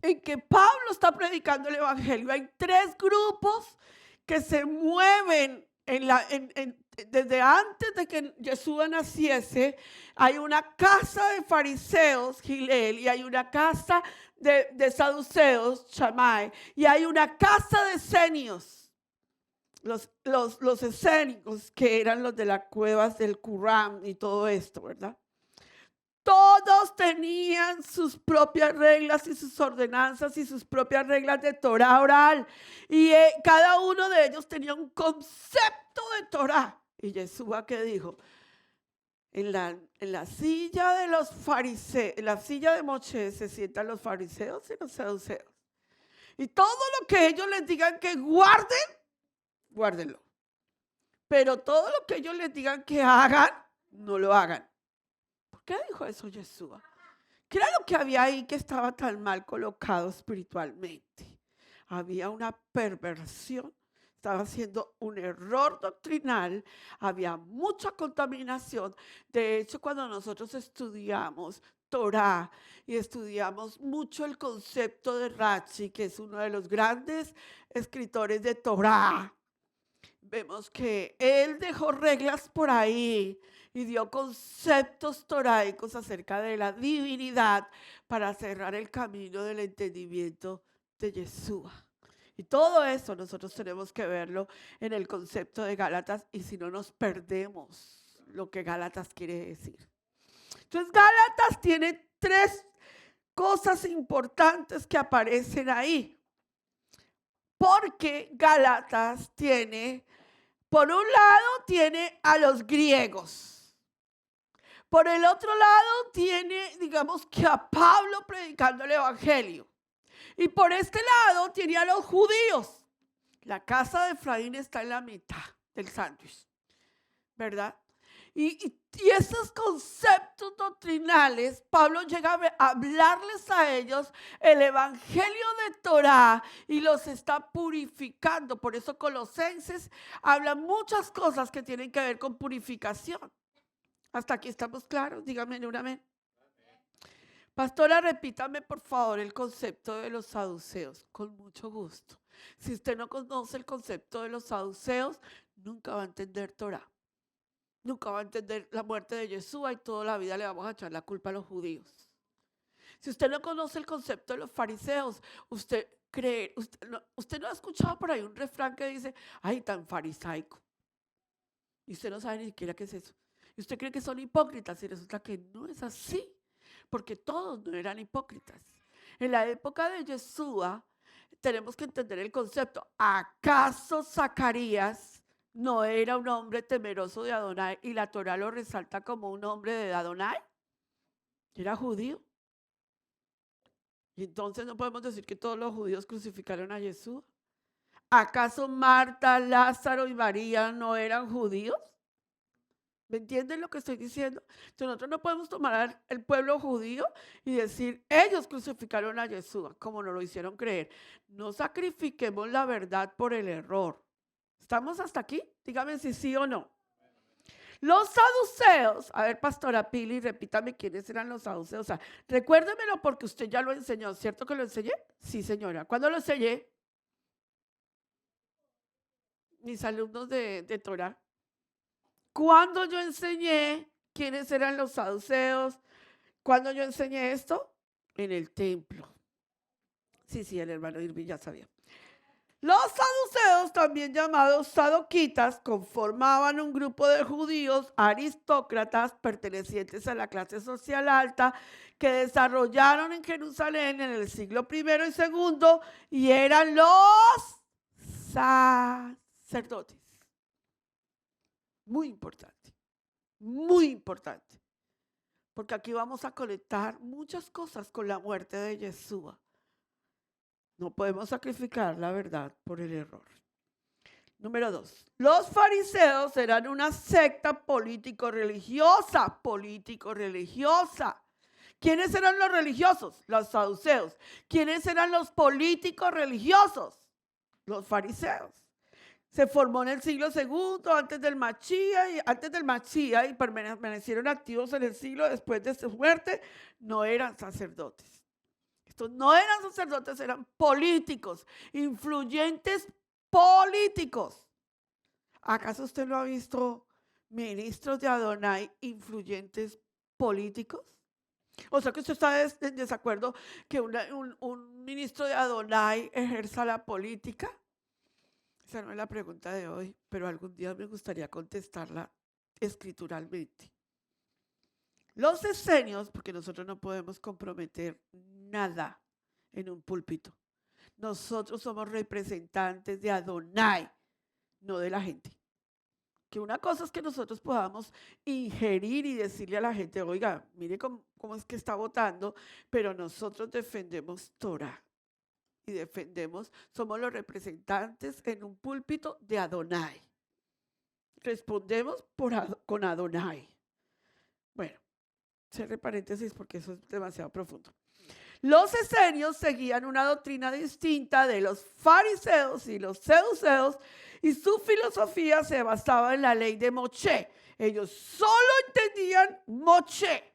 en que Pablo está predicando el evangelio, hay 3 grupos que se mueven desde antes de que Yeshua naciese. Hay una casa de fariseos, Gilel, y hay una casa de saduceos, Shammai, y hay una casa de esenios. Los escénicos, que eran los de las cuevas del Qumran y todo esto, ¿verdad? Todos tenían sus propias reglas y sus ordenanzas y sus propias reglas de Torah oral. Y cada uno de ellos tenía un concepto de Torah. Y Yeshua, ¿qué dijo? En la silla de los fariseos, en la silla de Moshe se sientan los fariseos y los saduceos. Y todo lo que ellos les digan que guarden, guárdenlo. Pero todo lo que ellos les digan que hagan, no lo hagan. ¿Por qué dijo eso Yeshua? ¿Qué era lo que había ahí que estaba tan mal colocado espiritualmente? Había una perversión, estaba haciendo un error doctrinal, había mucha contaminación. De hecho, cuando nosotros estudiamos Torah y estudiamos mucho el concepto de Rashi, que es uno de los grandes escritores de Torah, vemos que él dejó reglas por ahí y dio conceptos toraicos acerca de la divinidad para cerrar el camino del entendimiento de Yeshua. Y todo eso nosotros tenemos que verlo en el concepto de Gálatas, y si no nos perdemos lo que Gálatas quiere decir. Entonces Gálatas tiene 3 cosas importantes que aparecen ahí. Porque Gálatas tiene, por un lado, tiene a los griegos. Por el otro lado, tiene, digamos, que a Pablo predicando el evangelio. Y por este lado, tiene a los judíos. La casa de Efraín está en la mitad del sándwich, ¿verdad? Y esos conceptos doctrinales, Pablo llega a hablarles a ellos el evangelio de Torah y los está purificando. Por eso Colosenses habla muchas cosas que tienen que ver con purificación. ¿Hasta aquí estamos claros? Dígame un amén. Pastora, repítame por favor el concepto de los saduceos. Con mucho gusto. Si usted no conoce el concepto de los saduceos, nunca va a entender Torah. Nunca va a entender la muerte de Yeshua, y toda la vida le vamos a echar la culpa a los judíos. Si usted no conoce el concepto de los fariseos, usted no ha escuchado por ahí un refrán que dice, ay, tan farisaico. Y usted no sabe ni siquiera qué es eso. Y usted cree que son hipócritas y resulta que no es así. porque todos no eran hipócritas. En la época de Yeshua, tenemos que entender el concepto. ¿Acaso Zacarías no era un hombre temeroso de Adonai y la Torah lo resalta como un hombre de Adonai? Era judío. Y entonces no podemos decir que todos los judíos crucificaron a Jesús. ¿Acaso Marta, Lázaro y María no eran judíos? ¿Me entienden lo que estoy diciendo? Entonces nosotros no podemos tomar el pueblo judío y decir, ellos crucificaron a Jesús, como nos lo hicieron creer. No sacrifiquemos la verdad por el error. ¿Estamos hasta aquí? Dígame si sí o no. Los saduceos, a ver, pastora Pili, repítame quiénes eran los saduceos. O sea, recuérdemelo porque usted ya lo enseñó, ¿cierto que lo enseñé? Sí, señora. ¿Cuándo lo enseñé? Mis alumnos de Torah. ¿Cuándo yo enseñé quiénes eran los saduceos? ¿Cuándo yo enseñé esto? En el templo. Sí, el hermano Irving ya sabía. Los saduceos, también llamados sadoquitas, conformaban un grupo de judíos aristócratas pertenecientes a la clase social alta que desarrollaron en Jerusalén en el siglo I y II y eran los sacerdotes. Muy importante, porque aquí vamos a conectar muchas cosas con la muerte de Yeshua. No podemos sacrificar la verdad por el error. Número 2. Los fariseos eran una secta político-religiosa. ¿Quiénes eran los religiosos? Los saduceos. ¿Quiénes eran los políticos religiosos? Los fariseos. Se formó en el siglo II, antes del Mashiach, y permanecieron activos en el siglo después de su muerte. No eran sacerdotes. Estos no eran sacerdotes, eran políticos, influyentes políticos. ¿Acaso usted no ha visto ministros de Adonai influyentes políticos? O sea que usted está en desacuerdo que un ministro de Adonai ejerza la política. Esa no es la pregunta de hoy, pero algún día me gustaría contestarla escrituralmente. Los esenios, porque nosotros no podemos comprometer nada en un púlpito. Nosotros somos representantes de Adonai, no de la gente. Que una cosa es que nosotros podamos ingerir y decirle a la gente, oiga, mire cómo es que está votando, pero nosotros defendemos Torah. Y somos los representantes en un púlpito de Adonai. Respondemos con Adonai. Bueno, cierre paréntesis porque eso es demasiado profundo. Los esenios seguían una doctrina distinta de los fariseos y los saduceos y su filosofía se basaba en la ley de Moshe. Ellos solo entendían Moshe.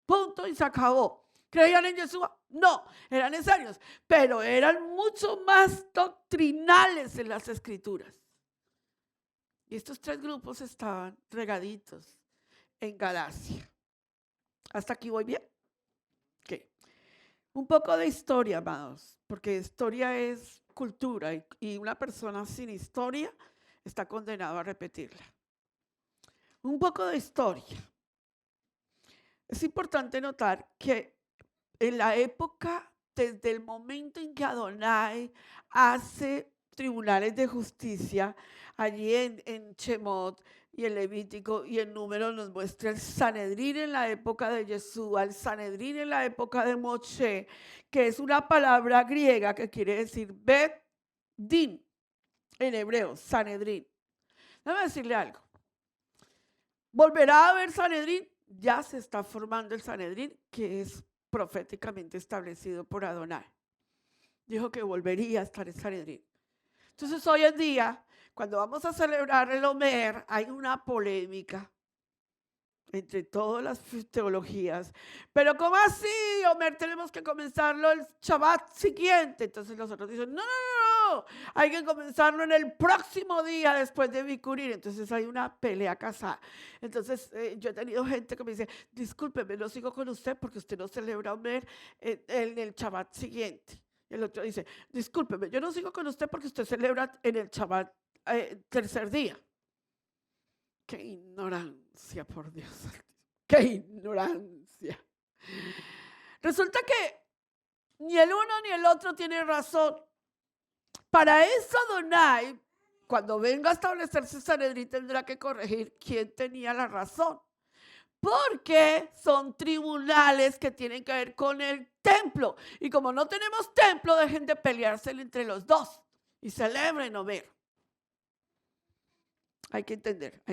Punto y se acabó. ¿Creían en Yeshua? No, eran esenios, pero eran mucho más doctrinales en las escrituras. Y estos tres grupos estaban regaditos en Galacia. ¿Hasta aquí voy bien? Ok. Un poco de historia, amados, porque historia es cultura y una persona sin historia está condenada a repetirla. Un poco de historia. Es importante notar que en la época, desde el momento en que Adonai hace tribunales de justicia, allí en Shemot y en Levítico y en Números nos muestra el Sanedrín en la época de Yeshua, el Sanedrín en la época de Moshe, que es una palabra griega que quiere decir Bet Din, en hebreo, Sanedrín. Déjame decirle algo. ¿Volverá a haber Sanedrín? Ya se está formando el Sanedrín, que es proféticamente establecido por Adonai. Dijo que volvería a estar el Sanedrín. Entonces hoy en día, cuando vamos a celebrar el Omer, hay una polémica entre todas las teologías. Pero ¿cómo así, Omer? Tenemos que comenzarlo el Shabbat siguiente. Entonces los otros dicen, no, hay que comenzarlo en el próximo día después de Bikurim. Entonces hay una pelea casada. Entonces yo he tenido gente que me dice, discúlpeme, no sigo con usted porque usted no celebra Omer en el Shabbat siguiente. El otro dice, discúlpeme, yo no sigo con usted porque usted celebra en el Shabbat tercer día. ¡Qué ignorancia, por Dios! ¡Qué ignorancia! Resulta que ni el uno ni el otro tienen razón. Para eso Adonai, cuando venga a establecerse Sanedrín, tendrá que corregir quién tenía la razón. Porque son tribunales que tienen que ver con el templo. Y como no tenemos templo, dejen de pelearse entre los dos y celebren o ver. Hay que entender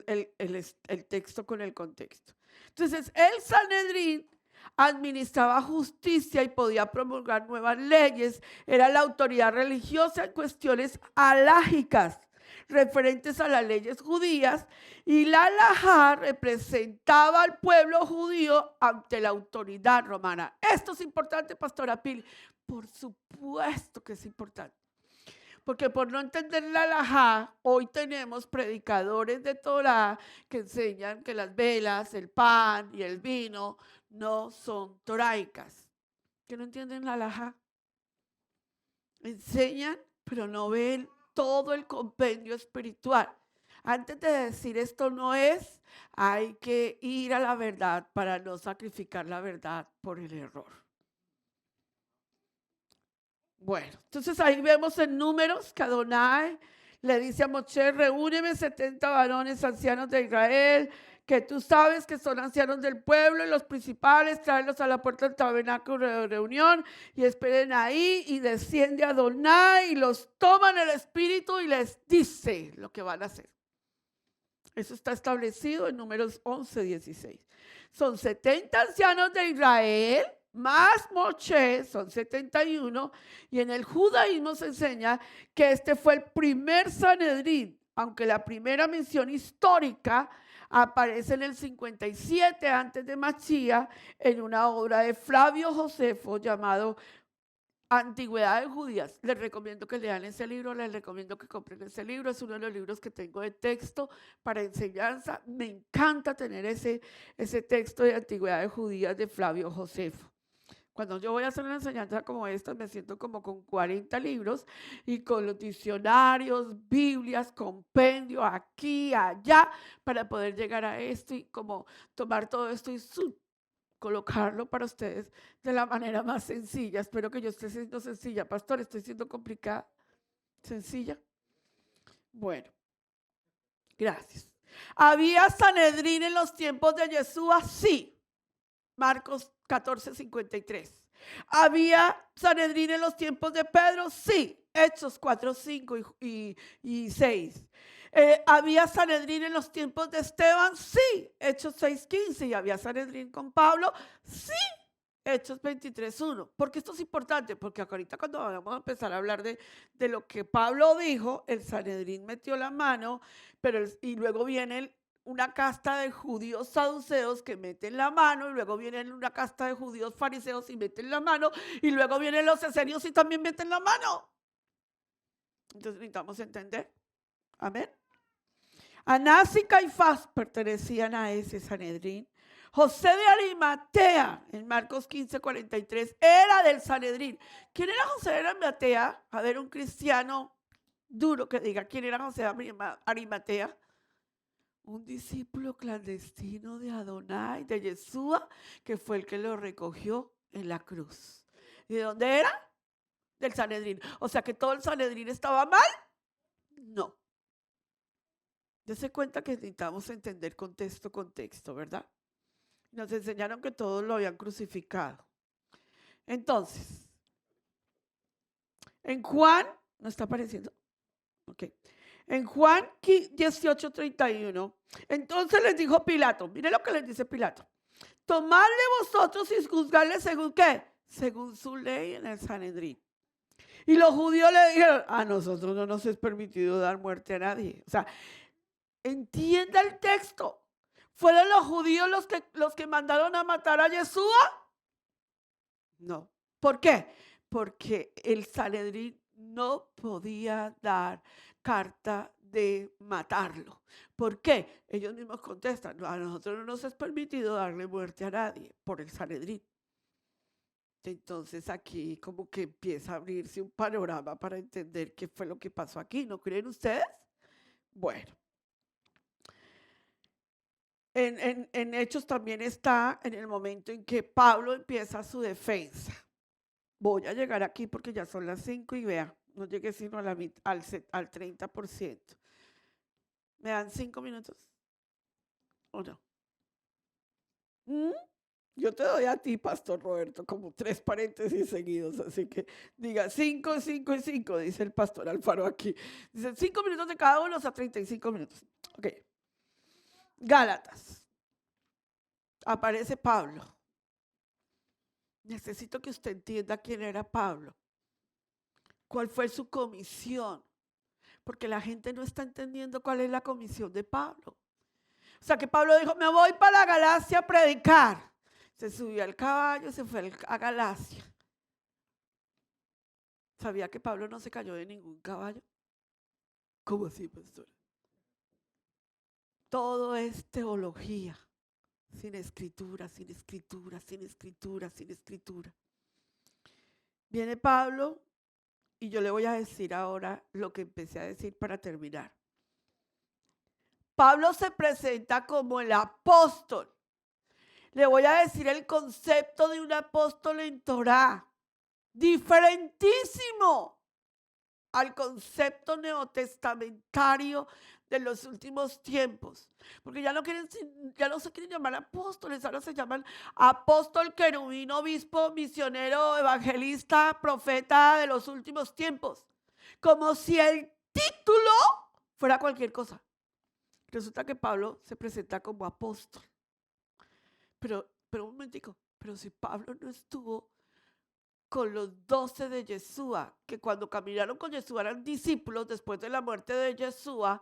el texto con el contexto. Entonces, el Sanedrín administraba justicia y podía promulgar nuevas leyes. Era la autoridad religiosa en cuestiones alágicas referentes a las leyes judías, y la halajá representaba al pueblo judío ante la autoridad romana. Esto es importante, Pastora Pili. Por supuesto que es importante. Porque por no entender la halajá, hoy tenemos predicadores de Torá que enseñan que las velas, el pan y el vino no son toraicas. Que no entienden la halajá. Enseñan, pero no ven todo el compendio espiritual. Antes de decir esto no es, hay que ir a la verdad para no sacrificar la verdad por el error. Bueno, entonces ahí vemos en Números que Adonai le dice a Moshe: reúneme 70 varones ancianos de Israel, que tú sabes que son ancianos del pueblo, y los principales, tráelos a la puerta del tabernáculo de reunión y esperen ahí, y desciende Adonai y los toma en el espíritu y les dice lo que van a hacer. Eso está establecido en Números 11:16. Son 70 ancianos de Israel más Moshe, son 71, y en el judaísmo se enseña que este fue el primer Sanedrín, aunque la primera mención histórica aparece en el 57 antes de Mashiach, en una obra de Flavio Josefo llamado Antigüedades Judías. Les recomiendo que lean ese libro, les recomiendo que compren ese libro. Es uno de los libros que tengo de texto para enseñanza. Me encanta tener ese texto de Antigüedades Judías de Flavio Josefo. Cuando yo voy a hacer una enseñanza como esta, me siento como con 40 libros y con los diccionarios, Biblias, compendio, aquí, allá, para poder llegar a esto y como tomar todo esto y colocarlo para ustedes de la manera más sencilla. Espero que yo esté siendo sencilla. Pastor, ¿estoy siendo complicada? ¿Sencilla? Bueno, gracias. ¿Había Sanedrín en los tiempos de Yeshua? Sí. Marcos 14:53. ¿Había Sanedrín en los tiempos de Pedro? Sí. Hechos 4:5 y 6. ¿Había Sanedrín en los tiempos de Esteban? Sí. Hechos 6:15. ¿Y había Sanedrín con Pablo? Sí. Hechos 23:1. ¿Por qué esto es importante? Porque ahorita cuando vamos a empezar a hablar de lo que Pablo dijo, el Sanedrín metió la mano, y luego viene una casta de judíos saduceos que meten la mano, y luego vienen una casta de judíos fariseos y meten la mano, y luego vienen los esenios y también meten la mano. Entonces necesitamos entender. Amén. Anás y Caifás pertenecían a ese Sanedrín. José de Arimatea, en Marcos 15:43, era del Sanedrín. ¿Quién era José de Arimatea? A ver, un cristiano duro que diga, ¿quién era José de Arimatea? Un discípulo clandestino de Adonai, de Yeshua, que fue el que lo recogió en la cruz. ¿Y de dónde era? Del Sanedrín. O sea que todo el Sanedrín estaba mal. No. Dese cuenta que necesitamos entender contexto, ¿verdad? Nos enseñaron que todos lo habían crucificado. Entonces, en Juan, ¿no está apareciendo? Ok. En Juan 18:31, entonces les dijo Pilato, mire lo que les dice Pilato: tomadle vosotros y juzgarle según ¿qué? Según su ley en el Sanedrín. Y los judíos le dijeron: a nosotros no nos es permitido dar muerte a nadie. O sea, entienda el texto. ¿Fueron los judíos los que mandaron a matar a Yeshua? No. ¿Por qué? Porque el Sanedrín no podía dar carta de matarlo. ¿Por qué? Ellos mismos contestan: a nosotros no nos es permitido darle muerte a nadie por el Sanedrín. Entonces aquí como que empieza a abrirse un panorama para entender qué fue lo que pasó aquí. ¿No creen ustedes? Bueno. en Hechos también está en el momento en que Pablo empieza su defensa. Voy a llegar aquí porque ya son las 5 y vea, no llegué sino a al 30%. ¿Me dan 5 minutos? ¿O no? Yo te doy a ti, Pastor Roberto, como 3 paréntesis seguidos, así que diga 5, 5 y 5, dice el pastor Alfaro aquí. Dice 5 minutos de cada uno, o sea, 35 minutos. Ok. Gálatas. Aparece Pablo. Necesito que usted entienda quién era Pablo. ¿Cuál fue su comisión? Porque la gente no está entendiendo cuál es la comisión de Pablo. O sea que Pablo dijo, me voy para Galacia a predicar. Se subió al caballo, se fue a Galacia. ¿Sabía que Pablo no se cayó de ningún caballo? ¿Cómo así, pastora? Todo es teología, sin escritura, sin escritura, sin escritura, sin escritura. Viene Pablo y yo le voy a decir ahora lo que empecé a decir para terminar. Pablo se presenta como el apóstol. Le voy a decir el concepto de un apóstol en Torá, diferentísimo al concepto neotestamentario de los últimos tiempos, porque ya no se quieren llamar apóstoles, ahora se llaman apóstol, querubín, obispo, misionero, evangelista, profeta de los últimos tiempos, como si el título fuera cualquier cosa. Resulta que Pablo se presenta como apóstol. Pero un momentico, pero si Pablo no estuvo con los 12 de Yeshua, que cuando caminaron con Yeshua eran discípulos después de la muerte de Yeshua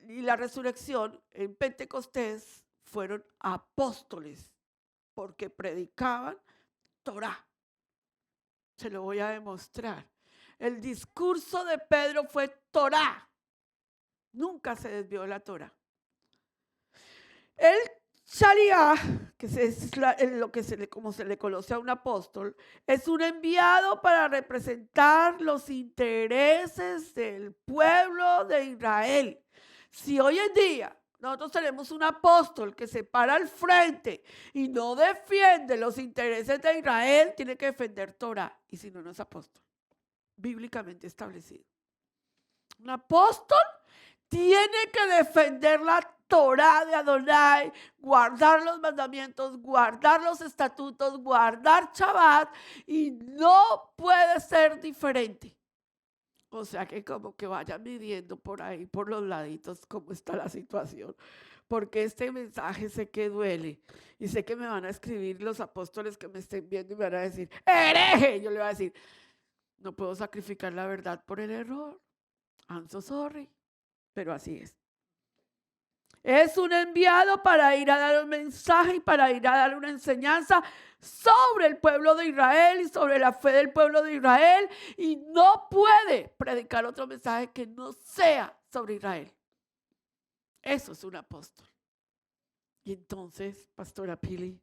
y la resurrección, en Pentecostés fueron apóstoles, porque predicaban Torá. Se lo voy a demostrar. El discurso de Pedro fue Torá. Nunca se desvió de la Torá. El Shaliach, que es lo que como se le conoce a un apóstol, es un enviado para representar los intereses del pueblo de Israel. Si hoy en día nosotros tenemos un apóstol que se para al frente y no defiende los intereses de Israel, tiene que defender Torah, y si no, no es apóstol, bíblicamente establecido. Un apóstol tiene que defender la Torá de Adonai, guardar los mandamientos, guardar los estatutos, guardar Shabbat, y no puede ser diferente. O sea que como que vayan midiendo por ahí, por los laditos, cómo está la situación. Porque este mensaje sé que duele. Y sé que me van a escribir los apóstoles que me estén viendo y me van a decir, ¡hereje! Yo le voy a decir, no puedo sacrificar la verdad por el error. I'm so sorry. Pero así es. Es un enviado para ir a dar un mensaje y para ir a dar una enseñanza sobre el pueblo de Israel y sobre la fe del pueblo de Israel, y no puede predicar otro mensaje que no sea sobre Israel. Eso es un apóstol. Y entonces, pastora Pili,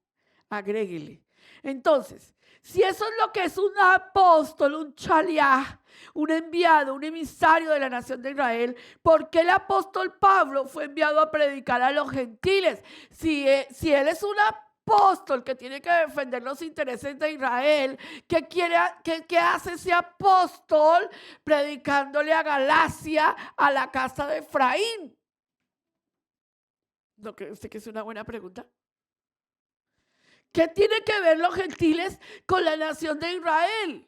agréguele. Entonces, si eso es lo que es un apóstol, un shaliach, un enviado, un emisario de la nación de Israel, ¿por qué el apóstol Pablo fue enviado a predicar a los gentiles? Si él es un apóstol que tiene que defender los intereses de Israel, ¿qué hace ese apóstol predicándole a Galacia, a la casa de Efraín? ¿No cree usted que es una buena pregunta? ¿Qué tiene que ver los gentiles con la nación de Israel?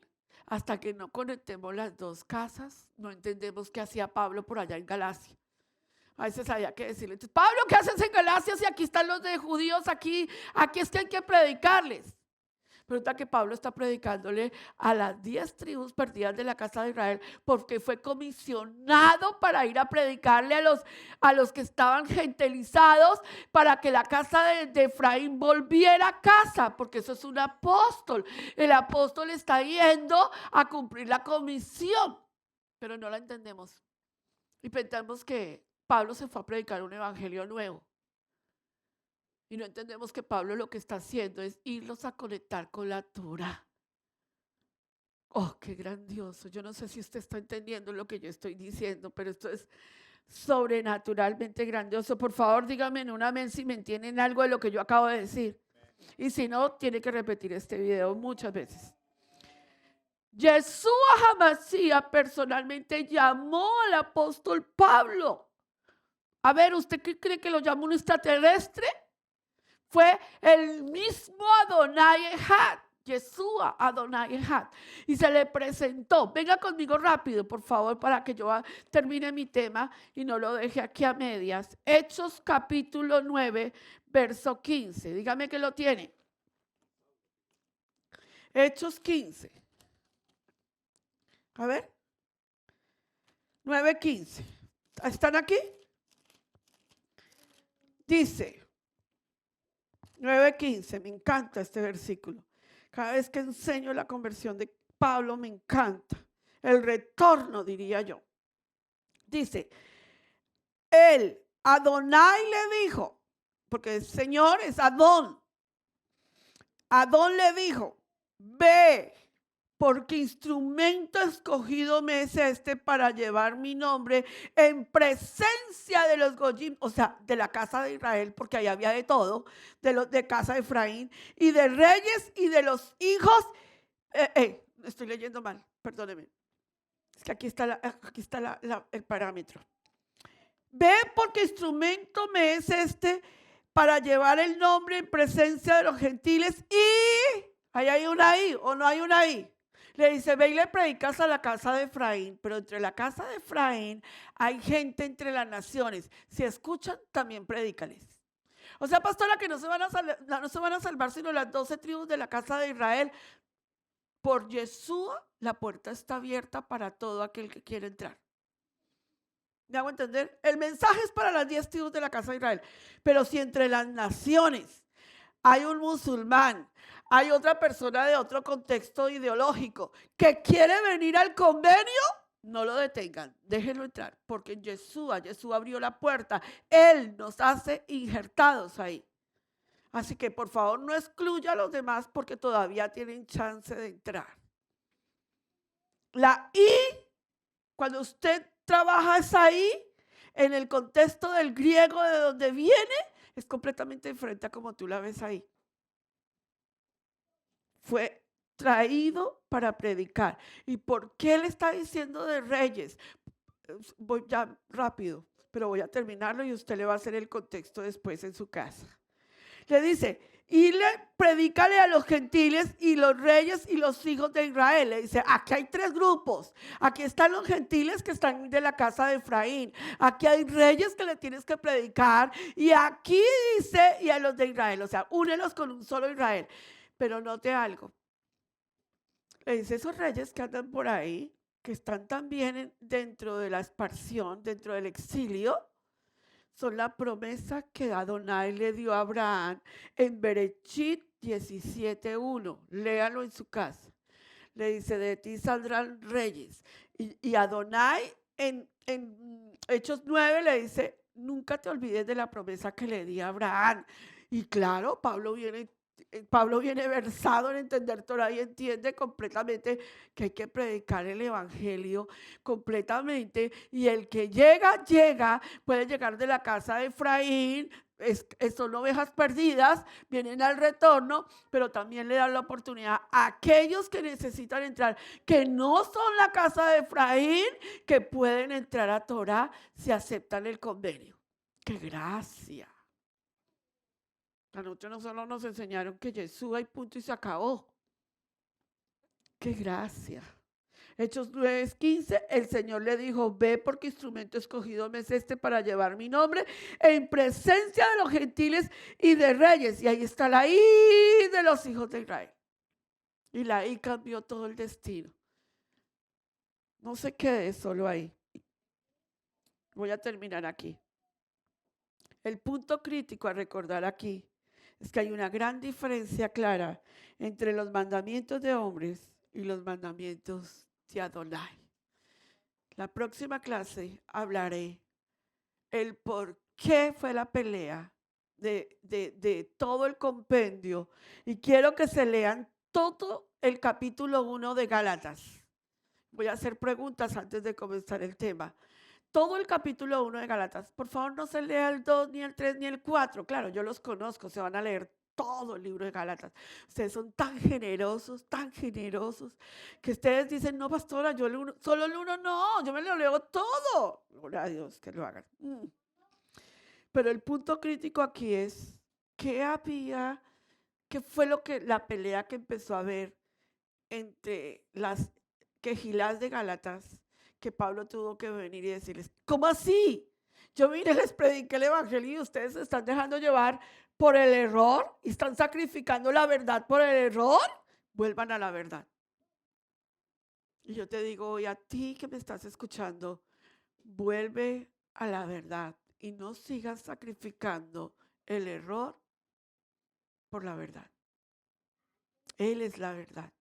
Hasta que no conectemos las dos casas, no entendemos qué hacía Pablo por allá en Galacia. A veces había que decirle, Pablo, ¿qué haces en Galacia si aquí están los de judíos? Aquí es que hay que predicarles. Resulta que Pablo está predicándole a las 10 tribus perdidas de la casa de Israel, porque fue comisionado para ir a predicarle a los que estaban gentilizados, para que la casa de Efraín volviera a casa, porque eso es un apóstol. El apóstol está yendo a cumplir la comisión, pero no la entendemos. Y pensamos que Pablo se fue a predicar un evangelio nuevo. Y no entendemos que Pablo lo que está haciendo es irlos a conectar con la Torá. Oh, qué grandioso. Yo no sé si usted está entendiendo lo que yo estoy diciendo, pero esto es sobrenaturalmente grandioso. Por favor, díganme en un amén si me entienden algo de lo que yo acabo de decir. Y si no, tiene que repetir este video muchas veces. Yeshua Hamashiach personalmente llamó al apóstol Pablo. A ver, ¿usted qué cree que lo llamó un extraterrestre? Fue el mismo Adonai Echad, Yeshua Adonai Echad, y se le presentó. Venga conmigo rápido, por favor, para que yo termine mi tema y no lo deje aquí a medias. Hechos capítulo 9, verso 15. Dígame que lo tiene. Hechos 15. A ver. 9:15. ¿Están aquí? Dice 9:15. Me encanta este versículo. Cada vez que enseño la conversión de Pablo me encanta. El retorno, diría yo. Dice, él, Adonai le dijo, porque el Señor es Adón. Adón le dijo, ve, porque instrumento escogido me es este para llevar mi nombre en presencia de los Goyim, o sea, de la casa de Israel, porque ahí había de todo, de casa de Efraín, y de reyes y de los hijos. Estoy leyendo mal, perdóneme. Es que aquí está, el parámetro. Ve, porque instrumento me es este para llevar el nombre en presencia de los gentiles. Y ahí hay una ahí, o no hay una ahí. Le dice, ve y le predicas a la casa de Efraín, pero entre la casa de Efraín hay gente entre las naciones. Si escuchan, también predícales. O sea, pastora, que no se van a salvar sino las 12 tribus de la casa de Israel. Por Yeshua, la puerta está abierta para todo aquel que quiere entrar. ¿Me hago entender? El mensaje es para las 10 tribus de la casa de Israel. Pero si entre las naciones hay un musulmán, hay otra persona de otro contexto ideológico que quiere venir al convenio, no lo detengan, déjenlo entrar, porque Yeshua abrió la puerta, Él nos hace injertados ahí. Así que por favor no excluya a los demás porque todavía tienen chance de entrar. La I, cuando usted trabaja esa I, en el contexto del griego de donde viene, es completamente diferente a como tú la ves ahí. Fue traído para predicar. ¿Y por qué le está diciendo de reyes? Voy ya rápido, pero voy a terminarlo y usted le va a hacer el contexto después en su casa. Le dice, y predícale a los gentiles y los reyes y los hijos de Israel. Le dice, aquí hay 3 grupos. Aquí están los gentiles que están de la casa de Efraín. Aquí hay reyes que le tienes que predicar. Y aquí dice, y a los de Israel. O sea, únelos con un solo Israel. Pero note algo. Le dice, esos reyes que andan por ahí, que están también dentro de la esparción, dentro del exilio, son la promesa que Adonai le dio a Abraham en Bereshit 17:1. Léalo en su casa. Le dice, de ti saldrán reyes. Y Adonai en Hechos 9 le dice, nunca te olvides de la promesa que le di a Abraham. Y claro, Pablo viene versado en entender Torah y entiende completamente que hay que predicar el evangelio completamente, y el que llega, puede llegar de la casa de Efraín, son ovejas perdidas, vienen al retorno, pero también le dan la oportunidad a aquellos que necesitan entrar, que no son la casa de Efraín, que pueden entrar a Torah si aceptan el convenio. ¡Qué gracia! A nosotros no solo nos enseñaron que Jesús hay punto y se acabó. ¡Qué gracia! Hechos 9:15, el Señor le dijo, ve porque instrumento escogido me es este para llevar mi nombre en presencia de los gentiles y de reyes. Y ahí está la I de los hijos de Israel. Y la I cambió todo el destino. No se quede solo ahí. Voy a terminar aquí. El punto crítico a recordar aquí es que hay una gran diferencia clara entre los mandamientos de hombres y los mandamientos de Adonai. La próxima clase hablaré el por qué fue la pelea de todo el compendio, y quiero que se lean todo el capítulo 1 de Gálatas. Voy a hacer preguntas antes de comenzar el tema. todo el capítulo 1 de Gálatas. Por favor, no se lea el 2, ni el 3, ni el 4. Claro, yo los conozco, se van a leer todo el libro de Gálatas. Ustedes son tan generosos, que ustedes dicen, no, pastora, yo solo el 1 no, yo me lo leo todo. Gloria a Dios que lo hagan. Pero el punto crítico aquí es, ¿qué fue la pelea que empezó a haber entre las quejilas de Gálatas, que Pablo tuvo que venir y decirles, ¿cómo así? Yo vine, les prediqué el evangelio y ustedes se están dejando llevar por el error y están sacrificando la verdad por el error. Vuelvan a la verdad. Y yo te digo hoy a ti que me estás escuchando, vuelve a la verdad y no sigas sacrificando el error por la verdad. Él es la verdad.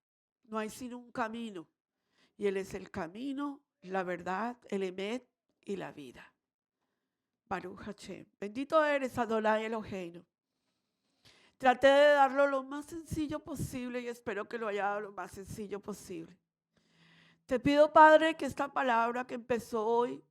No hay sino un camino. Y Él es el camino, la verdad, el emet y la vida. Baruch Hashem. Bendito eres, Adonai Eloheinu. Traté de darlo lo más sencillo posible y espero que lo haya dado lo más sencillo posible. Te pido, Padre, que esta palabra que empezó hoy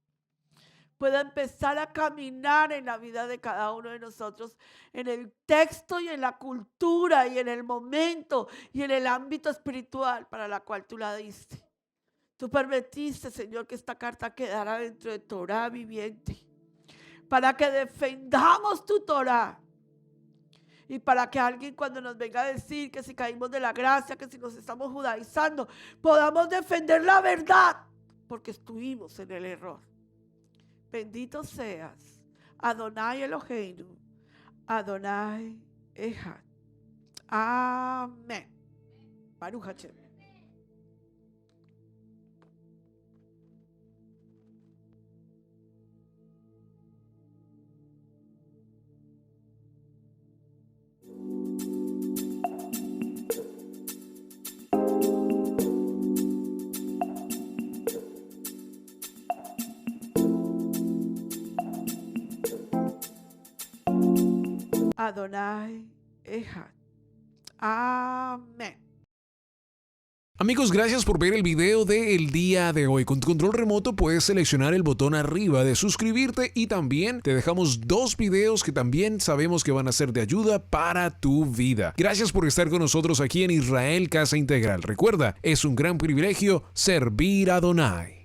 pueda empezar a caminar en la vida de cada uno de nosotros, en el texto y en la cultura y en el momento y en el ámbito espiritual para la cual tú la diste. Tú permitiste, Señor, que esta carta quedara dentro de Torah viviente, para que defendamos tu Torah y para que alguien cuando nos venga a decir que si caímos de la gracia, que si nos estamos judaizando, podamos defender la verdad, porque estuvimos en el error. Bendito seas, Adonai Eloheinu, Adonai Echad. Amén. Baruch Hashem. Adonai Echad. Amén. Amigos, gracias por ver el video del día de hoy. Con tu control remoto puedes seleccionar el botón arriba de suscribirte y también te dejamos 2 videos que también sabemos que van a ser de ayuda para tu vida. Gracias por estar con nosotros aquí en Israel Casa Integral. Recuerda, es un gran privilegio servir a Adonai.